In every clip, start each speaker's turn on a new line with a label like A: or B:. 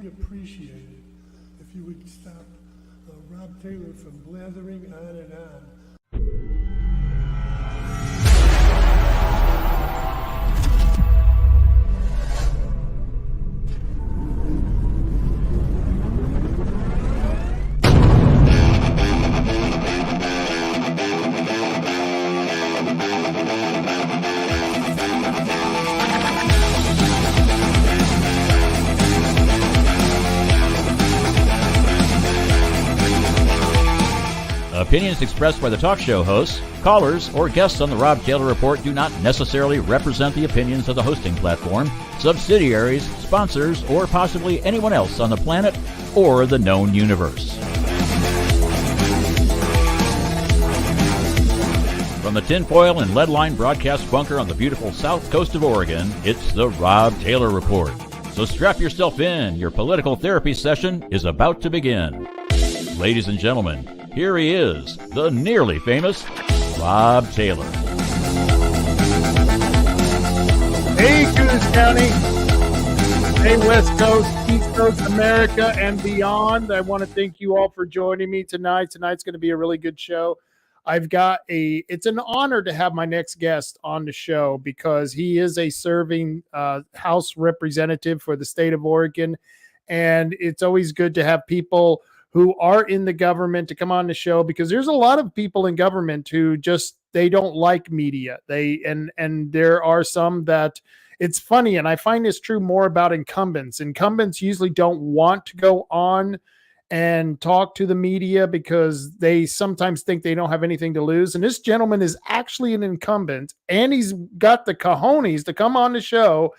A: greatly appreciate it if you would stop Rob Taylor from blathering on and on.
B: Opinions expressed by the talk show hosts, callers, or guests on the Rob Taylor Report do not necessarily represent the opinions of the hosting platform, subsidiaries, sponsors, or possibly anyone else on the planet or the known universe. From the tinfoil and lead-lined broadcast bunker on the beautiful south coast of Oregon, it's the Rob Taylor Report. So strap yourself in. Your political therapy session is about to begin. Ladies and gentlemen, here he is, the nearly famous Rob Taylor.
C: Hey, Coos County. Hey, West Coast, East Coast America, and beyond. I want to thank you all for joining me tonight. Tonight's going to be a really good show. It's an honor to have my next guest on the show because he is a serving House representative for the state of Oregon. And it's always good to have people who are in the government to come on the show, because there's a lot of people in government who they don't like media. And there are some that it's funny. And I find this true more about incumbents. Incumbents usually don't want to go on and talk to the media because they sometimes think they don't have anything to lose. And this gentleman is actually an incumbent, and he's got the cojones to come on the show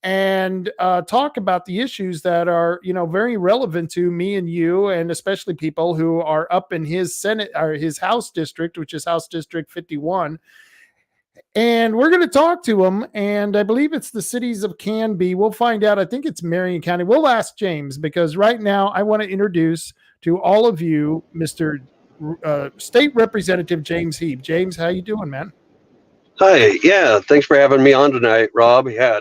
C: and talk about the issues that are, very relevant to me and you, and especially people who are up in his Senate or his House district, which is House District 51. And we're going to talk to him, and I believe it's the cities of Canby. We'll find out. I think it's Marion County. We'll ask James, because right now I want to introduce to all of you Mr. State Representative James Hieb. James, how you doing, man?
D: Hi. Yeah, thanks for having me on tonight, Rob. Yeah,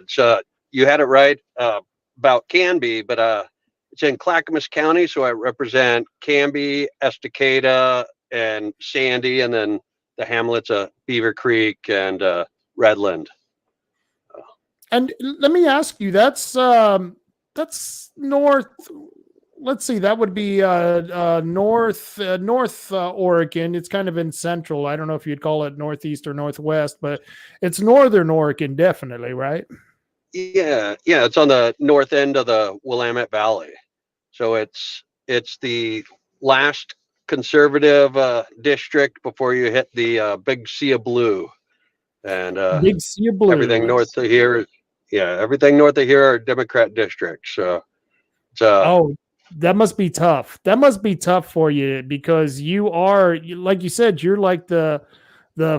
D: you had it right about Canby, but it's in Clackamas County, so I represent Canby, Estacada, and Sandy, and then the hamlets of Beaver Creek and Redland.
C: And let me ask you, that's north. Let's see, that would be north Oregon. It's kind of in central. I don't know if you'd call it northeast or northwest, but it's northern Oregon, definitely, right?
D: Yeah, it's on the north end of the Willamette Valley. So it's the last conservative district before you hit the big sea of blue. And
C: big sea of blue.
D: Everything north of here are Democrat districts. So
C: that must be tough. That must be tough for you, because you are, like you said, you're like the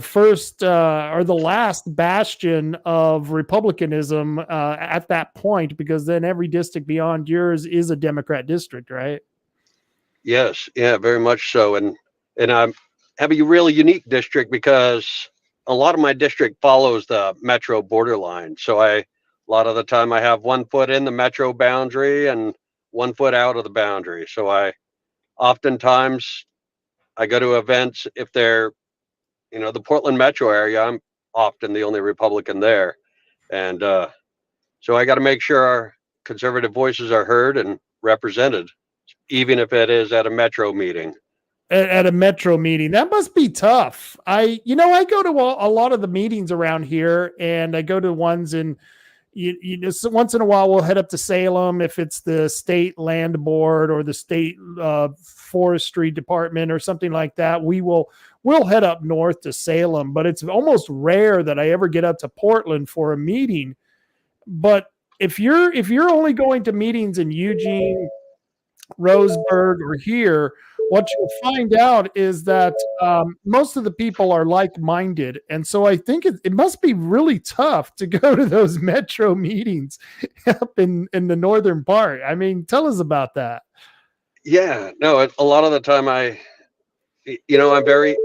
C: first or the last bastion of Republicanism at that point, because then every district beyond yours is a Democrat district, right?
D: Yes, yeah, very much so. And I have a really unique district because a lot of my district follows the metro borderline. So a lot of the time I have 1 foot in the metro boundary and 1 foot out of the boundary. So oftentimes I go to events if they're, the Portland metro area, I'm often the only Republican there. And so I got to make sure our conservative voices are heard and represented, even if it is at a metro meeting.
C: At a metro meeting, that must be tough. I go to a lot of the meetings around here, and I go to ones in, so once in a while we'll head up to Salem if it's the state land board or the state forestry department or something like that. We'll head up north to Salem, but it's almost rare that I ever get up to Portland for a meeting. But if you're only going to meetings in Eugene, Roseburg, or here, what you'll find out is that most of the people are like-minded. And so I think it must be really tough to go to those metro meetings up in the northern part. I mean, tell us about that.
D: Yeah, no, a lot of the time I'm very,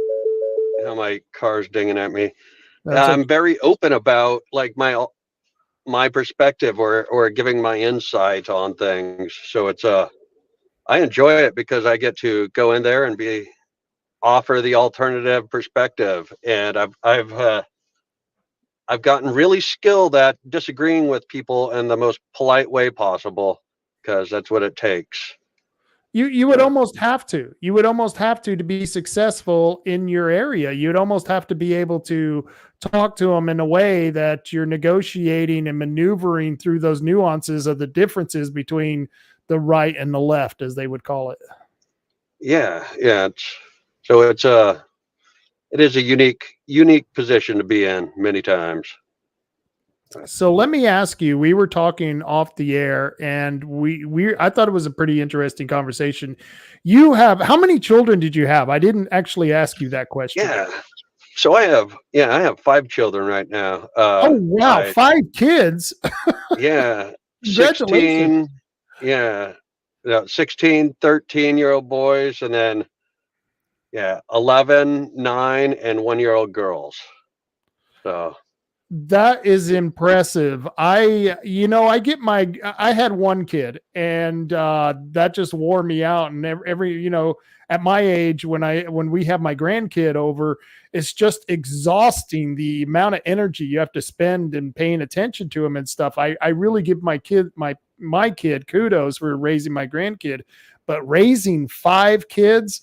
D: my car's dinging at me. I'm very open about like my perspective or giving my insight on things. So it's I enjoy it because I get to go in there and offer the alternative perspective, and I've gotten really skilled at disagreeing with people in the most polite way possible, because that's what it takes.
C: You would almost have to. You would almost have to be successful in your area. You'd almost have to be able to talk to them in a way that you're negotiating and maneuvering through those nuances of the differences between the right and the left, as they would call it.
D: Yeah, yeah. It is a unique position to be in many times.
C: So let me ask you, we were talking off the air and I thought it was a pretty interesting conversation. You have, how many children did you have? I didn't actually ask you that question.
D: Yeah. So I have 5 children right now.
C: Oh, wow. 5 kids.
D: Yeah.
C: Congratulations.
D: 16, yeah. 16, 13-year-old boys, and then 11, 9, and 1-year-old girls. So
C: that is impressive. I had 1 kid, and that just wore me out. And every at my age, when we have my grandkid over, it's just exhausting the amount of energy you have to spend in paying attention to him and stuff. I really give my kid kudos for raising my grandkid, but raising 5 kids,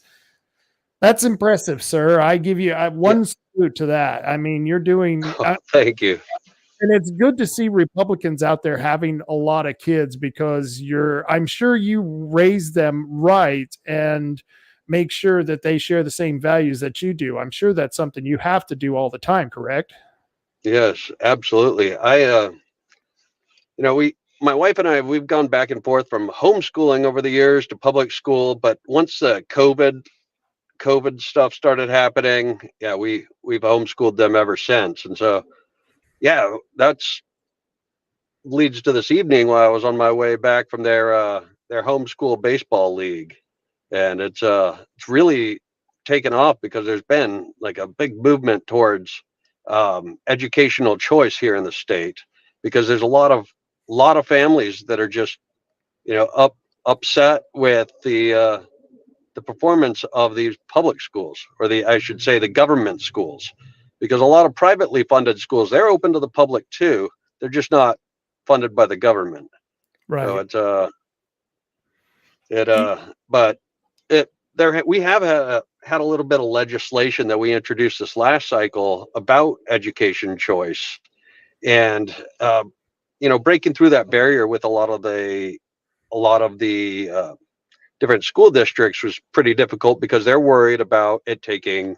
C: that's impressive, sir. I give you one salute to that. I mean, you're doing.
D: Thank you.
C: And it's good to see Republicans out there having a lot of kids, because I'm sure you raise them right and make sure that they share the same values that you do. I'm sure that's something you have to do all the time, correct?
D: Yes, absolutely. My wife and I, we've gone back and forth from homeschooling over the years to public school, but once the COVID stuff started happening, we've homeschooled them ever since. And so, that's leads to this evening while I was on my way back from their homeschool baseball league. And it's really taken off because there's been like a big movement towards educational choice here in the state, because there's a lot of families that are just upset with the performance of these public schools, or I should say the government schools, because a lot of privately funded schools, they're open to the public too. They're just not funded by the government.
C: Right.
D: So we have had a little bit of legislation that we introduced this last cycle about education choice, and breaking through that barrier with a lot of the different school districts was pretty difficult, because they're worried about it taking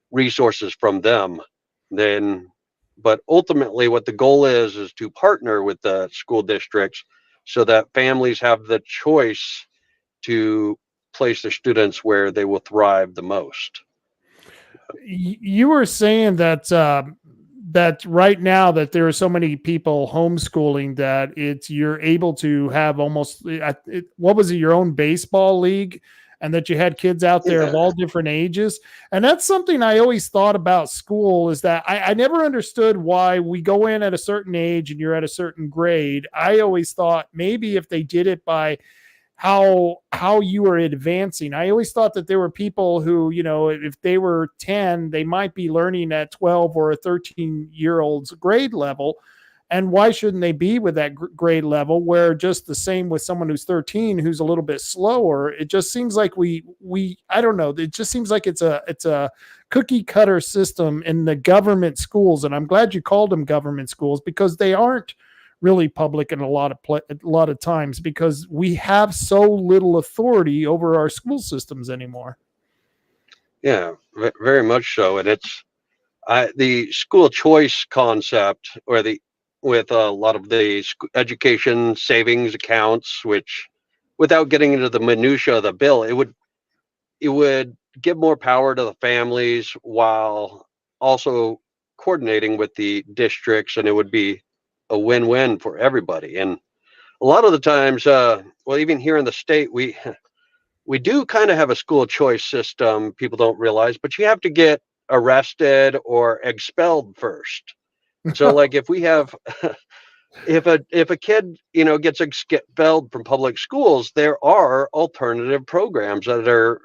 D: resources from them. But ultimately what the goal is to partner with the school districts so that families have the choice to place their students where they will thrive the most.
C: You were saying that that right now that there are so many people homeschooling that you're able to have almost what was it, your own baseball league, and that you had kids out there of all different ages. And that's something I always thought about school, is that I never understood why we go in at a certain age and you're at a certain grade. I always thought maybe if they did it by how you were advancing. I always thought that there were people who, if they were 10, they might be learning at 12 or a 13-year-old's grade level. And why shouldn't they be with that grade level, where just the same with someone who's 13, who's a little bit slower? It just seems like I don't know. It just seems like it's a cookie cutter system in the government schools. And I'm glad you called them government schools, because they aren't really public in a lot of times, because we have so little authority over our school systems anymore.
D: Yeah, very much so. And it's the school choice concept, with a lot of the education savings accounts, which, without getting into the minutia of the bill, it would give more power to the families while also coordinating with the districts, and it would be a win-win for everybody. And a lot of the times, even here in the state, we do kind of have a school choice system. People don't realize, but you have to get arrested or expelled first. So like if we have if a kid, gets expelled from public schools, there are alternative programs that are,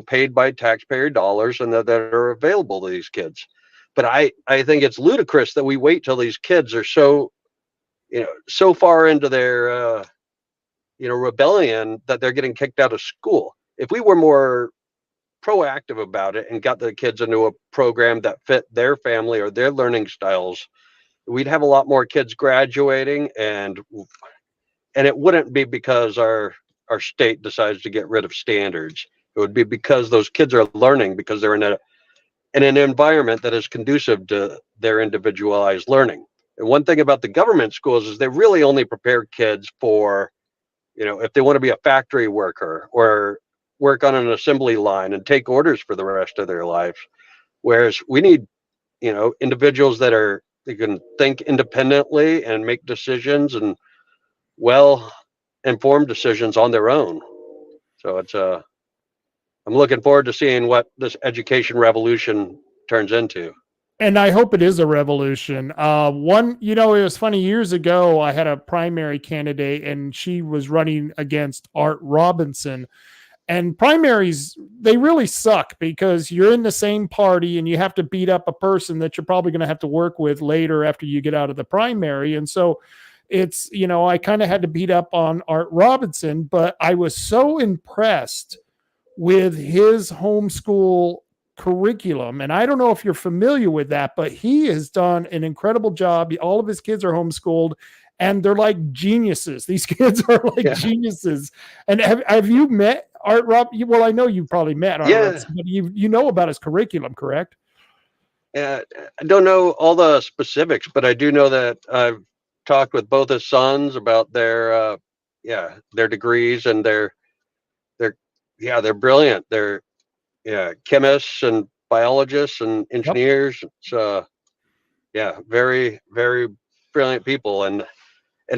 D: paid by taxpayer dollars and that are available to these kids. But I think it's ludicrous that we wait till these kids are so far into their rebellion that they're getting kicked out of school. If we were more proactive about it and got the kids into a program that fit their family or their learning styles, we'd have a lot more kids graduating, and it wouldn't be because our state decides to get rid of standards. It would be because those kids are learning because they're in an environment that is conducive to their individualized learning. And one thing about the government schools is they really only prepare kids for, if they want to be a factory worker or work on an assembly line and take orders for the rest of their lives. Whereas we need, individuals that can think independently and make decisions and well-informed decisions on their own. So I'm looking forward to seeing what this education revolution turns into.
C: And I hope it is a revolution. It was funny, years ago, I had a primary candidate and she was running against Art Robinson. And primaries, they really suck because you're in the same party and you have to beat up a person that you're probably going to have to work with later after you get out of the primary. And so it's, I kind of had to beat up on Art Robinson, but I was so impressed with his homeschool curriculum. And I don't know if you're familiar with that, but he has done an incredible job. All of his kids are homeschooled and they're like geniuses. These kids are like geniuses. And have you met Art Rob? Well, I know you probably met Art Robinson, but you know about his curriculum, correct?
D: I don't know all the specifics, but I do know that I've talked with both his sons about their degrees, and they're brilliant. They're chemists and biologists and engineers. Yep. It's very, very brilliant people. And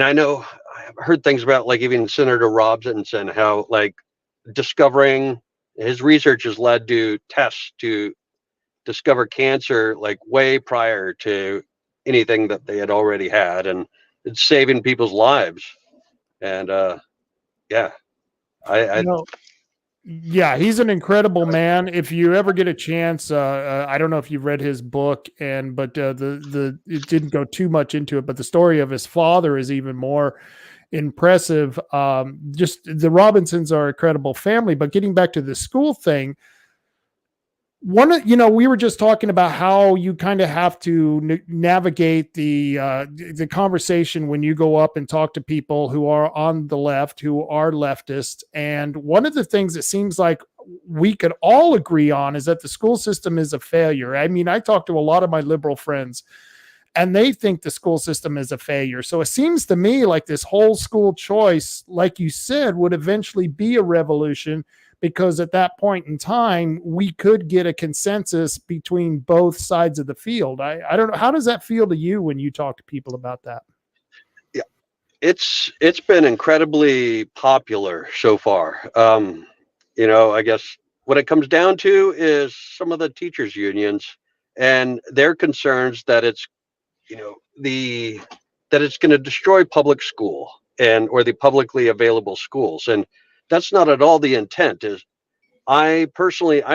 D: I know I've heard things about like even Senator Robinson, how like discovering his research has led to tests to discover cancer like way prior to anything that they had already had, and it's saving people's lives. And
C: Yeah, he's an incredible man. If you ever get a chance, I don't know if you've read his book, but it didn't go too much into it, but the story of his father is even more impressive. Just the Robinsons are a credible family. But getting back to the school thing, we were just talking about how you kind of have to navigate the conversation when you go up and talk to people who are on the left, who are leftist. And one of the things that seems like we could all agree on is that the school system is a failure. I mean, I talk to a lot of my liberal friends and they think the school system is a failure. So it seems to me like this whole school choice, like you said, would eventually be a revolution, because at that point in time, we could get a consensus between both sides of the field. I don't know. How does that feel to you when you talk to people about that?
D: Yeah, it's been incredibly popular so far. I guess what it comes down to is some of the teachers unions and their concerns that it's, that it's going to destroy public school or the publicly available schools. And that's not at all the intent. I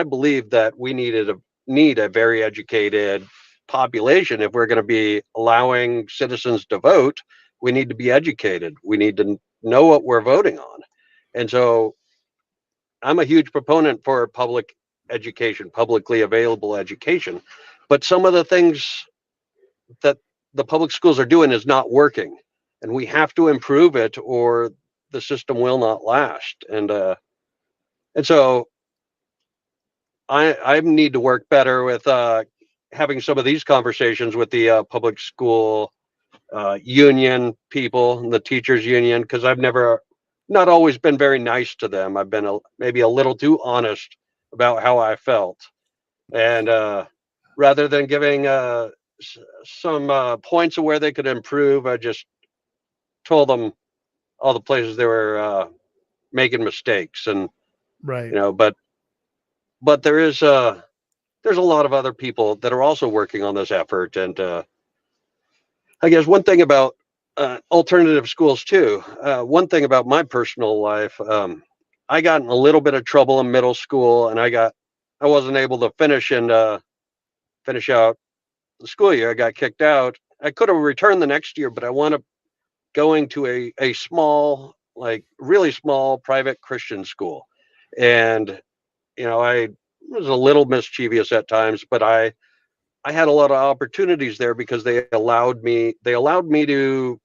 D: believe that we need a very educated population. If we're going to be allowing citizens to vote, we need to be educated. We need to know what we're voting on. And so I'm a huge proponent for public education, publicly available education. But some of the things that the public schools are doing is not working, and we have to improve it or the system will not last. And so I need to work better with having some of these conversations with the public school union people, the teachers union, because I've not always been very nice to them. I've been maybe a little too honest about how I felt. And rather than giving some points of where they could improve, I just told them all the places they were making mistakes. And
C: right,
D: but there's a lot of other people that are also working on this effort. And I guess one thing about alternative schools too. One thing about my personal life, I got in a little bit of trouble in middle school, and I wasn't able to finish out the school year. I got kicked out. I could have returned the next year, but I wound up going to a small, like really small private Christian school. And, I was a little mischievous at times, but I had a lot of opportunities there because they allowed me to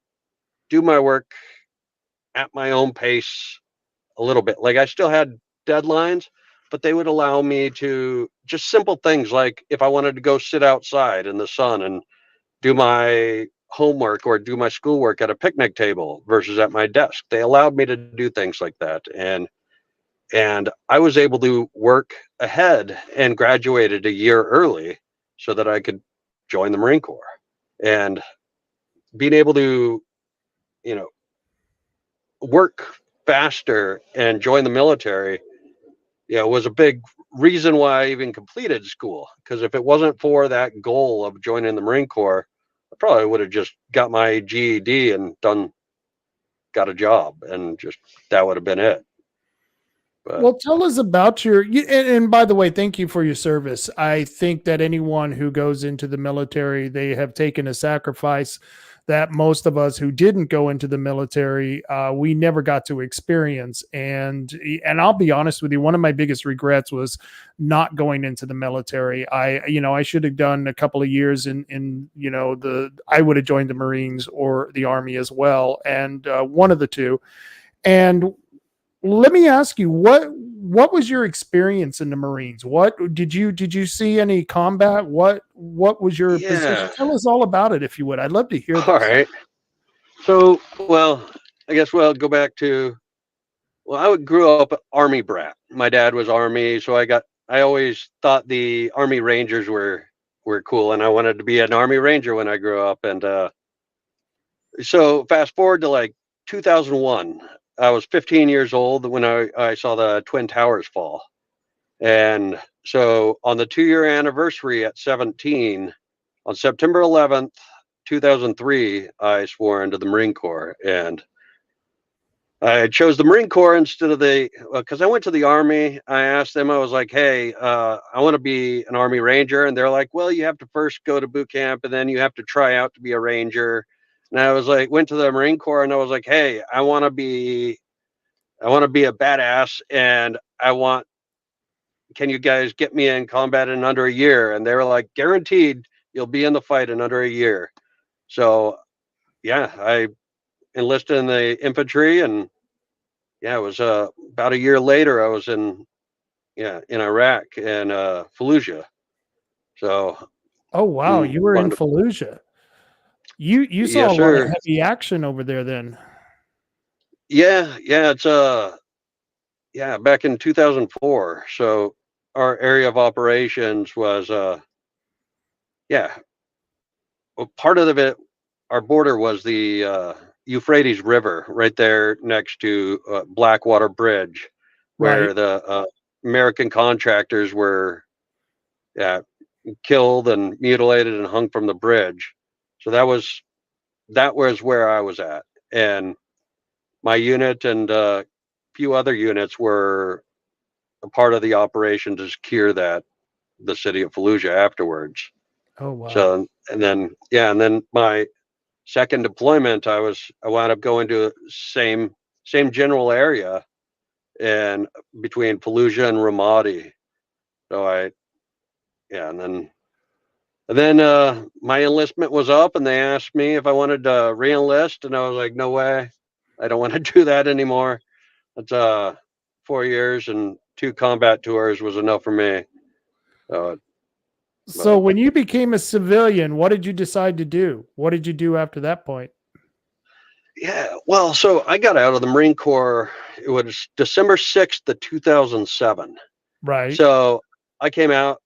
D: do my work at my own pace a little bit. Like I still had deadlines, but they would allow me to just simple things like if I wanted to go sit outside in the sun and do my homework or do my schoolwork at a picnic table versus at my desk. They allowed me to do things like that. And I was able to work ahead and graduated a year early so that I could join the Marine Corps. And being able to, work faster and join the military, was a big reason why I even completed school. Because if it wasn't for that goal of joining the Marine Corps, I probably would have just got my GED and got a job, and just that would have been it. But,
C: Well, tell us about and by the way, thank you for your service. I think that anyone who goes into the military, they have taken a sacrifice that most of us who didn't go into the military, we never got to experience. And I'll be honest with you, one of my biggest regrets was not going into the military. I should have done a couple of years I would have joined the Marines or the Army as well. And one of the two. And let me ask you, what was your experience in the Marines? What did you see any combat? What was your position? Tell us all about it, if you would. I'd love to hear this.
D: All right. So, I guess we'll go back to, I grew up Army brat. My dad was Army, so I always thought the Army Rangers were cool, and I wanted to be an Army Ranger when I grew up. And so fast forward to like 2001. I was 15 years old when I saw the Twin Towers fall. And so on the 2-year anniversary at 17, on September 11th, 2003, I swore into the Marine Corps. And I chose the Marine Corps instead of because I went to the Army. I asked them, I was like, hey, I want to be an Army Ranger. And they're like, well, you have to first go to boot camp, and then you have to try out to be a Ranger. And I was like, went to the Marine Corps, and I was like, hey, I want to be a badass, and can you guys get me in combat in under a year? And they were like, guaranteed you'll be in the fight in under a year. So yeah, I enlisted in the infantry, and it was about a year later I was in Iraq and Fallujah. So
C: oh wow, you were in Fallujah. You saw a lot of heavy action over there then.
D: Yeah, it's back in 2004. So our area of operations was part of it, our border was the Euphrates River right there next to Blackwater Bridge, where the American contractors were killed and mutilated and hung from the bridge. So that was where I was at, and my unit and a few other units were a part of the operation to secure the city of Fallujah afterwards.
C: Oh wow!
D: So and then my second deployment, I wound up going to same general area, and between Fallujah and Ramadi. So and then my enlistment was up, and they asked me if I wanted to re-enlist, and I was like, no way, I don't want to do that anymore. It's 4 years and 2 combat tours was enough for me.
C: So when you became a civilian, what did you decide to do? What did you do after that point?
D: Yeah, well, so I got out of the Marine Corps. It was December 6th of 2007.
C: Right.
D: So I came out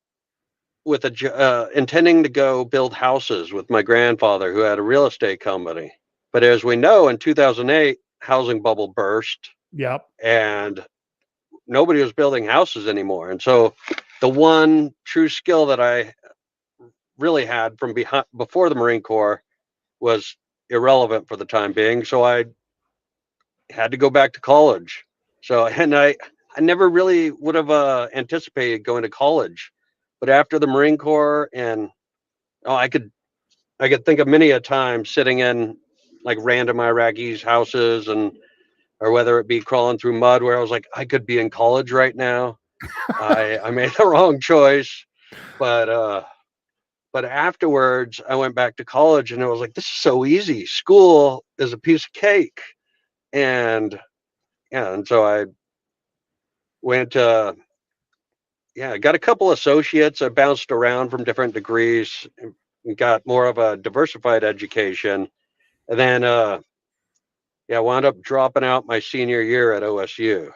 D: with intending to go build houses with my grandfather, who had a real estate company. But as we know, in 2008, housing bubble burst.
C: Yep.
D: And nobody was building houses anymore. And so the one true skill that I really had from before the Marine Corps was irrelevant for the time being. So I had to go back to college. So, and I never really would have anticipated going to college, but after the Marine Corps, and oh, I could think of many a time sitting in like random Iraqis' houses, and or whether it be crawling through mud, where I was like, I could be in college right now. I made the wrong choice, but afterwards I went back to college, and it was like, this is so easy. School is a piece of cake, and yeah, and so I went. Yeah, I got a couple associates. I bounced around from different degrees and got more of a diversified education, and then yeah, wound up dropping out my senior year at OSU.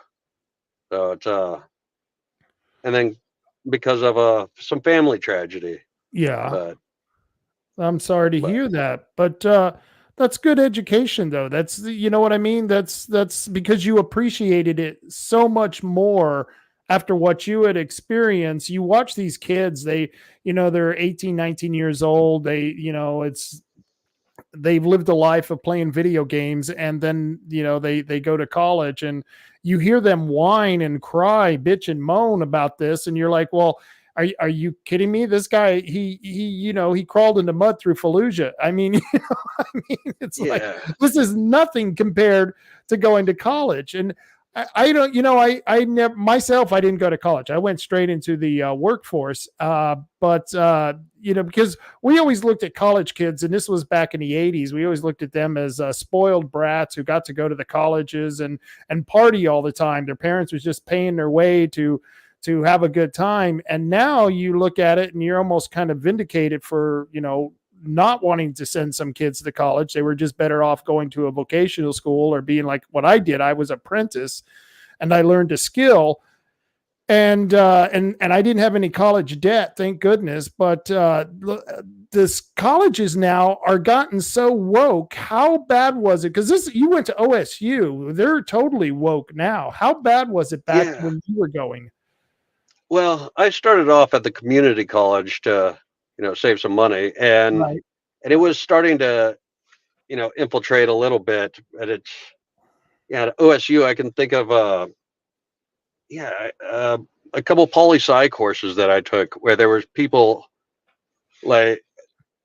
D: So it's and then because of some family tragedy.
C: Yeah.
D: But
C: I'm sorry to
D: but
C: hear that, but that's good education, though. That's you know what I mean. That's because you appreciated it so much more after what you had experienced. You watch these kids; they're 18, 19 years old. They've lived a life of playing video games, and then they go to college, and you hear them whine and cry, bitch and moan about this, and you're like, well, are you kidding me? This guy, he crawled into mud through Fallujah. I mean, it's like,
D: yeah,
C: this is nothing compared to going to college. And I don't, I never myself, I didn't go to college. I went straight into the workforce. But because we always looked at college kids, and this was back in the 80s, we always looked at them as spoiled brats who got to go to the colleges and party all the time. Their parents was just paying their way to have a good time. And now you look at it and you're almost kind of vindicated for, not wanting to send some kids to college. They were just better off going to a vocational school or being like what I did. I was apprentice and I learned a skill, and I didn't have any college debt, thank goodness. But this colleges now are gotten so woke. How bad was it? Because you went to OSU. They're totally woke now. How bad was it back
D: yeah.
C: when you were going?
D: Well, I started off at the community college to, save some money, and
C: Right.
D: it was starting to, infiltrate a little bit. But it's at OSU, I can think of a couple poli sci courses that I took where there was people like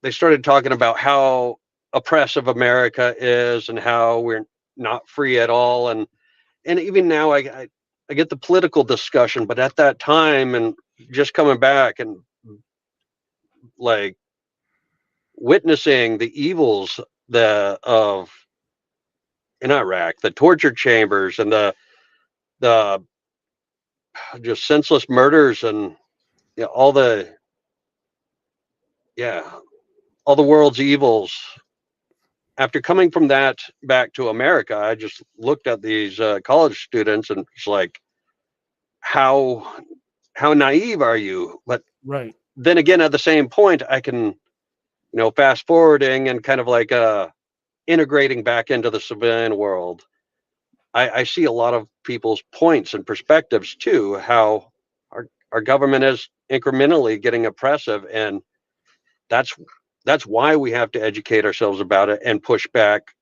D: they started talking about how oppressive America is and how we're not free at all, and even now I get the political discussion, but at that time, and just coming back and like witnessing the evils of in Iraq, the torture chambers and the just senseless murders, and all the world's evils. After coming from that back to America, I just looked at these college students and it's like, how naive are you? But
C: Right.
D: then again, at the same point, I can, fast forwarding and kind of like integrating back into the civilian world. I see a lot of people's points and perspectives too, how our government is incrementally getting oppressive, and that's why we have to educate ourselves about it and push back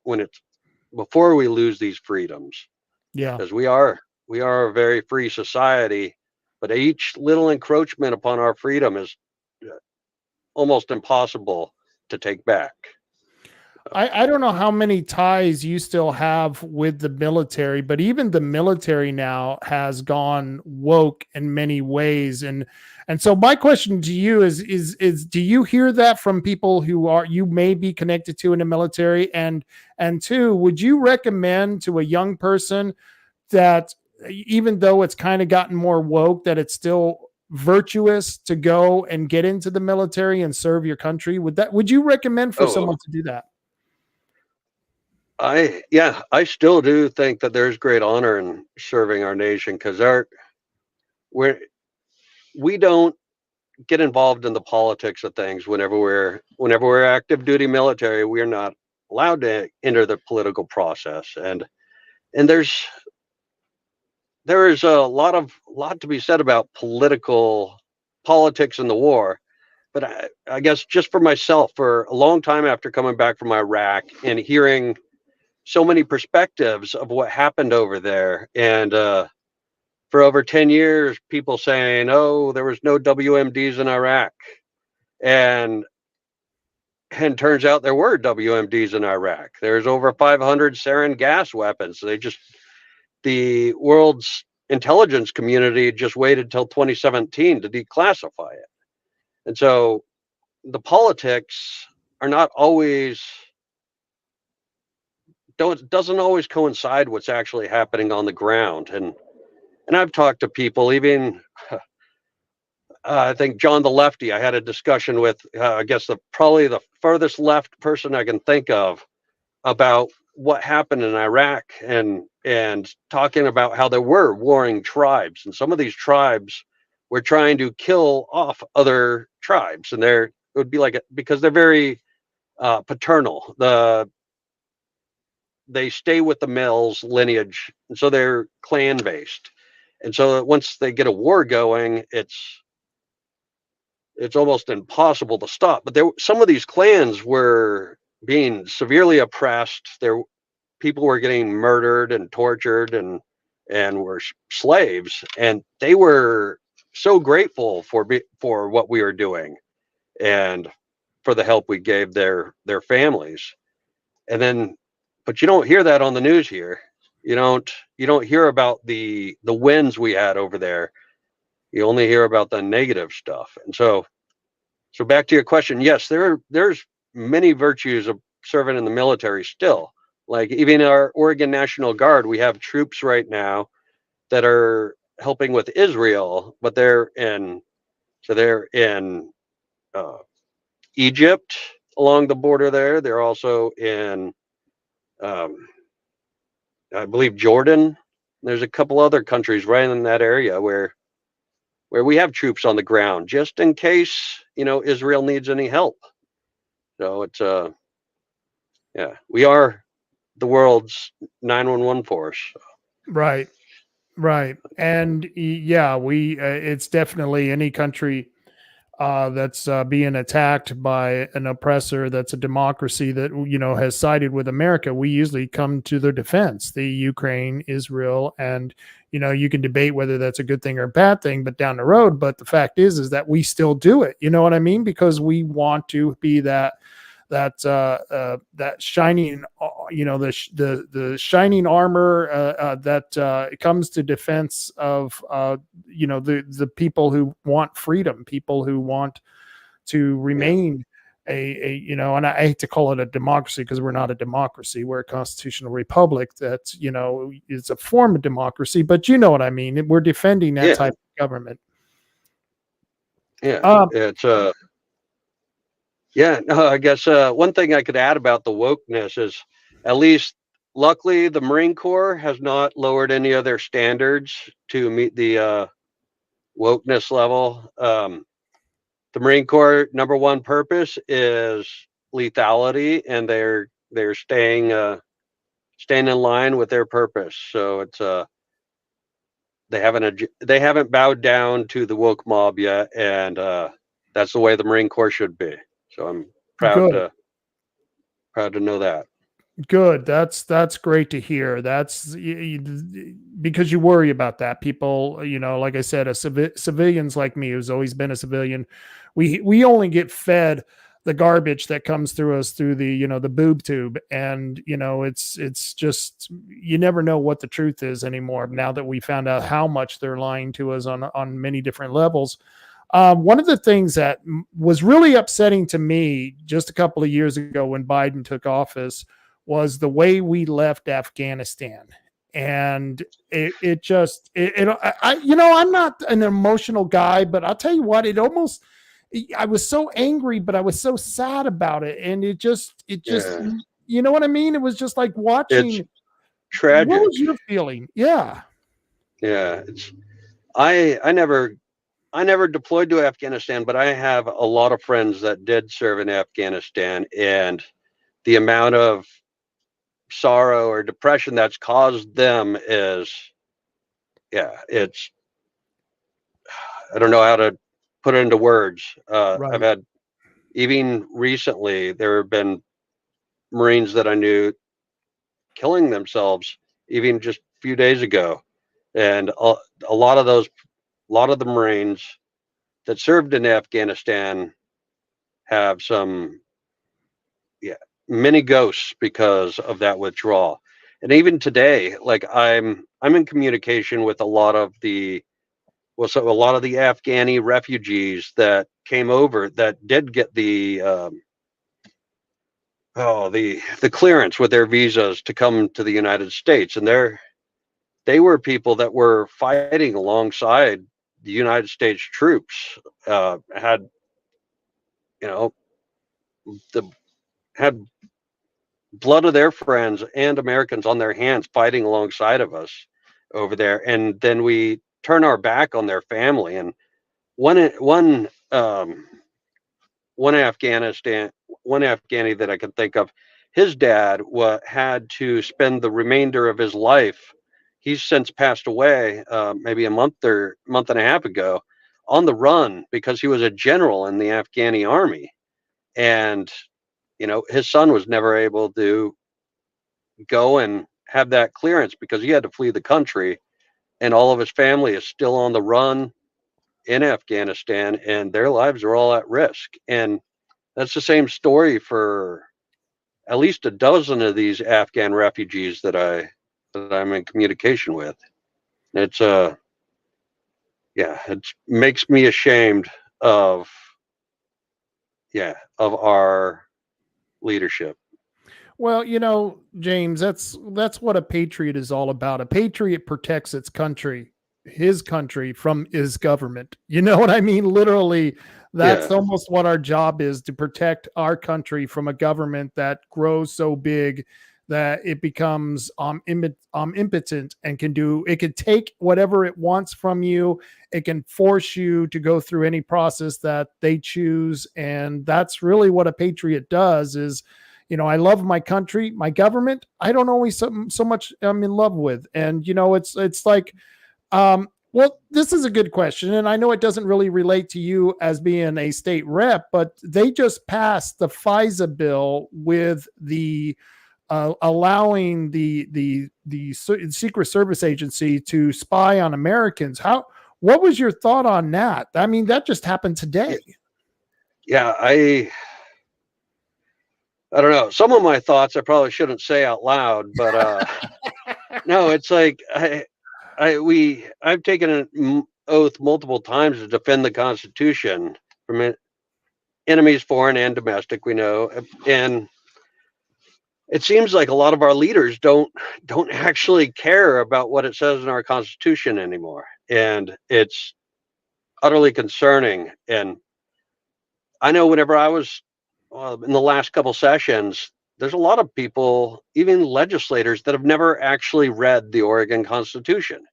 D: before we lose these freedoms.
C: Yeah.
D: Because we are a very free society, but each little encroachment upon our freedom is almost impossible to take back.
C: I don't know how many ties you still have with the military, but even the military now has gone woke in many ways. And so my question to you is do you hear that from people you may be connected to in the military? And two, would you recommend to a young person that even though it's kind of gotten more woke, that it's still virtuous to go and get into the military and serve your country? Would you recommend for someone to do that?
D: I still do think that there's great honor in serving our nation, because we don't get involved in the politics of things. Whenever we're active duty military, we're not allowed to enter the political process, and there is a lot to be said about politics in the war. but I guess just for myself, for a long time after coming back from Iraq and hearing so many perspectives of what happened over there, and for over 10 years, people saying, "Oh, there was no WMDs in Iraq," and turns out there were WMDs in Iraq. There's over 500 sarin gas weapons. The world's intelligence community just waited till 2017 to declassify it. And so the politics are not always, doesn't always coincide what's actually happening on the ground. And I've talked to people, even I think John the Lefty, I had a discussion with, I guess probably the furthest left person I can think of about what happened in Iraq, and talking about how there were warring tribes, and some of these tribes were trying to kill off other tribes, and it would be like, because they're very paternal. They stay with the male's lineage, and so they're clan based, and so once they get a war going, it's almost impossible to stop. But some of these clans were being severely oppressed. People were getting murdered and tortured and were slaves, and they were so grateful for what we were doing and for the help we gave their families. And then, but you don't hear that on the news here. You don't hear about the wins we had over there. You only hear about the negative stuff. And so back to your question, yes, there's many virtues of serving in the military still. Like even our Oregon National Guard, we have troops right now that are helping with Israel, but they're in Egypt along the border there. They're also in, I believe, Jordan. There's a couple other countries right in that area where we have troops on the ground, just in case, Israel needs any help. So it's, yeah, we are the world's 911 force.
C: Right. And yeah, it's definitely any country that's being attacked by an oppressor that's a democracy that has sided with America, we usually come to their defense. The Ukraine, Israel, and you can debate whether that's a good thing or a bad thing, but down the road. But the fact is that we still do it. You know what I mean? Because we want to be that shining, the shining armor that comes to defense of the people who want freedom, people who want to remain and I hate to call it a democracy because we're not a democracy. We're a constitutional republic that, is a form of democracy, but you know what I mean? We're defending that type of government.
D: Yeah. I guess one thing I could add about the wokeness is, at least luckily, the Marine Corps has not lowered any of their standards to meet the wokeness level. The Marine Corps number one purpose is lethality, and they're staying in line with their purpose. So it's they haven't bowed down to the woke mob yet, and that's the way the Marine Corps should be. So I'm proud to know that.
C: Good. That's great to hear. That's because you worry about that. People, like I said, civilians like me, who's always been a civilian, we only get fed the garbage that comes through us through the, the boob tube. And, it's just, you never know what the truth is anymore. Now that we found out how much they're lying to us on many different levels. One of the things that was really upsetting to me just a couple of years ago when Biden took office was the way we left Afghanistan. And I'm not an emotional guy, but I'll tell you what, I was so angry, but I was so sad about it. And it just, you know what I mean? It was just like watching.
D: It's tragic.
C: What was your feeling? Yeah.
D: Yeah. I never deployed to Afghanistan, but I have a lot of friends that did serve in Afghanistan, and the amount of sorrow or depression that's caused them is, I don't know how to put it into words. I've
C: Right.
D: had, even recently, there have been Marines that I knew killing themselves, even just a few days ago. And a lot of the Marines that served in Afghanistan have some, yeah, many ghosts because of that withdrawal. And even today, like I'm in communication with a lot of the Afghani refugees that came over that did get the clearance with their visas to come to the United States, and they were people that were fighting alongside the United States troops. Had you know the had blood of their friends and Americans on their hands fighting alongside of us over there, and then we turn our back on their family. And one Afghani that I can think of, his dad had to spend the remainder of his life. He's since passed away, maybe a month and a half ago, on the run because he was a general in the Afghani army, and his son was never able to go and have that clearance because he had to flee the country, and all of his family is still on the run in Afghanistan, and their lives are all at risk. And that's the same story for at least a dozen of these Afghan refugees that I'm in communication with. It's it makes me ashamed of of our leadership.
C: Well, James, that's what a patriot is all about. A patriot protects its country, his country, from his government. You know what I mean? Literally, that's
D: Yeah.
C: almost what our job is, to protect our country from a government that grows so big that it becomes impotent and it can take whatever it wants from you. It can force you to go through any process that they choose. And that's really what a patriot does is, I love my country, my government. I don't always so much I'm in love with. And, it's like, well, this is a good question. And I know it doesn't really relate to you as being a state rep, but they just passed the FISA bill with the allowing the Secret Service Agency to spy on Americans. What was your thought on that? I mean, that just happened today.
D: Yeah, I don't know. Some of my thoughts I probably shouldn't say out loud, but no, it's like I've taken an oath multiple times to defend the Constitution from enemies, foreign and domestic. We know, and it seems like a lot of our leaders don't actually care about what it says in our Constitution anymore, and it's utterly concerning. And I know whenever I was in the last couple sessions, there's a lot of people, even legislators, that have never actually read the Oregon Constitution.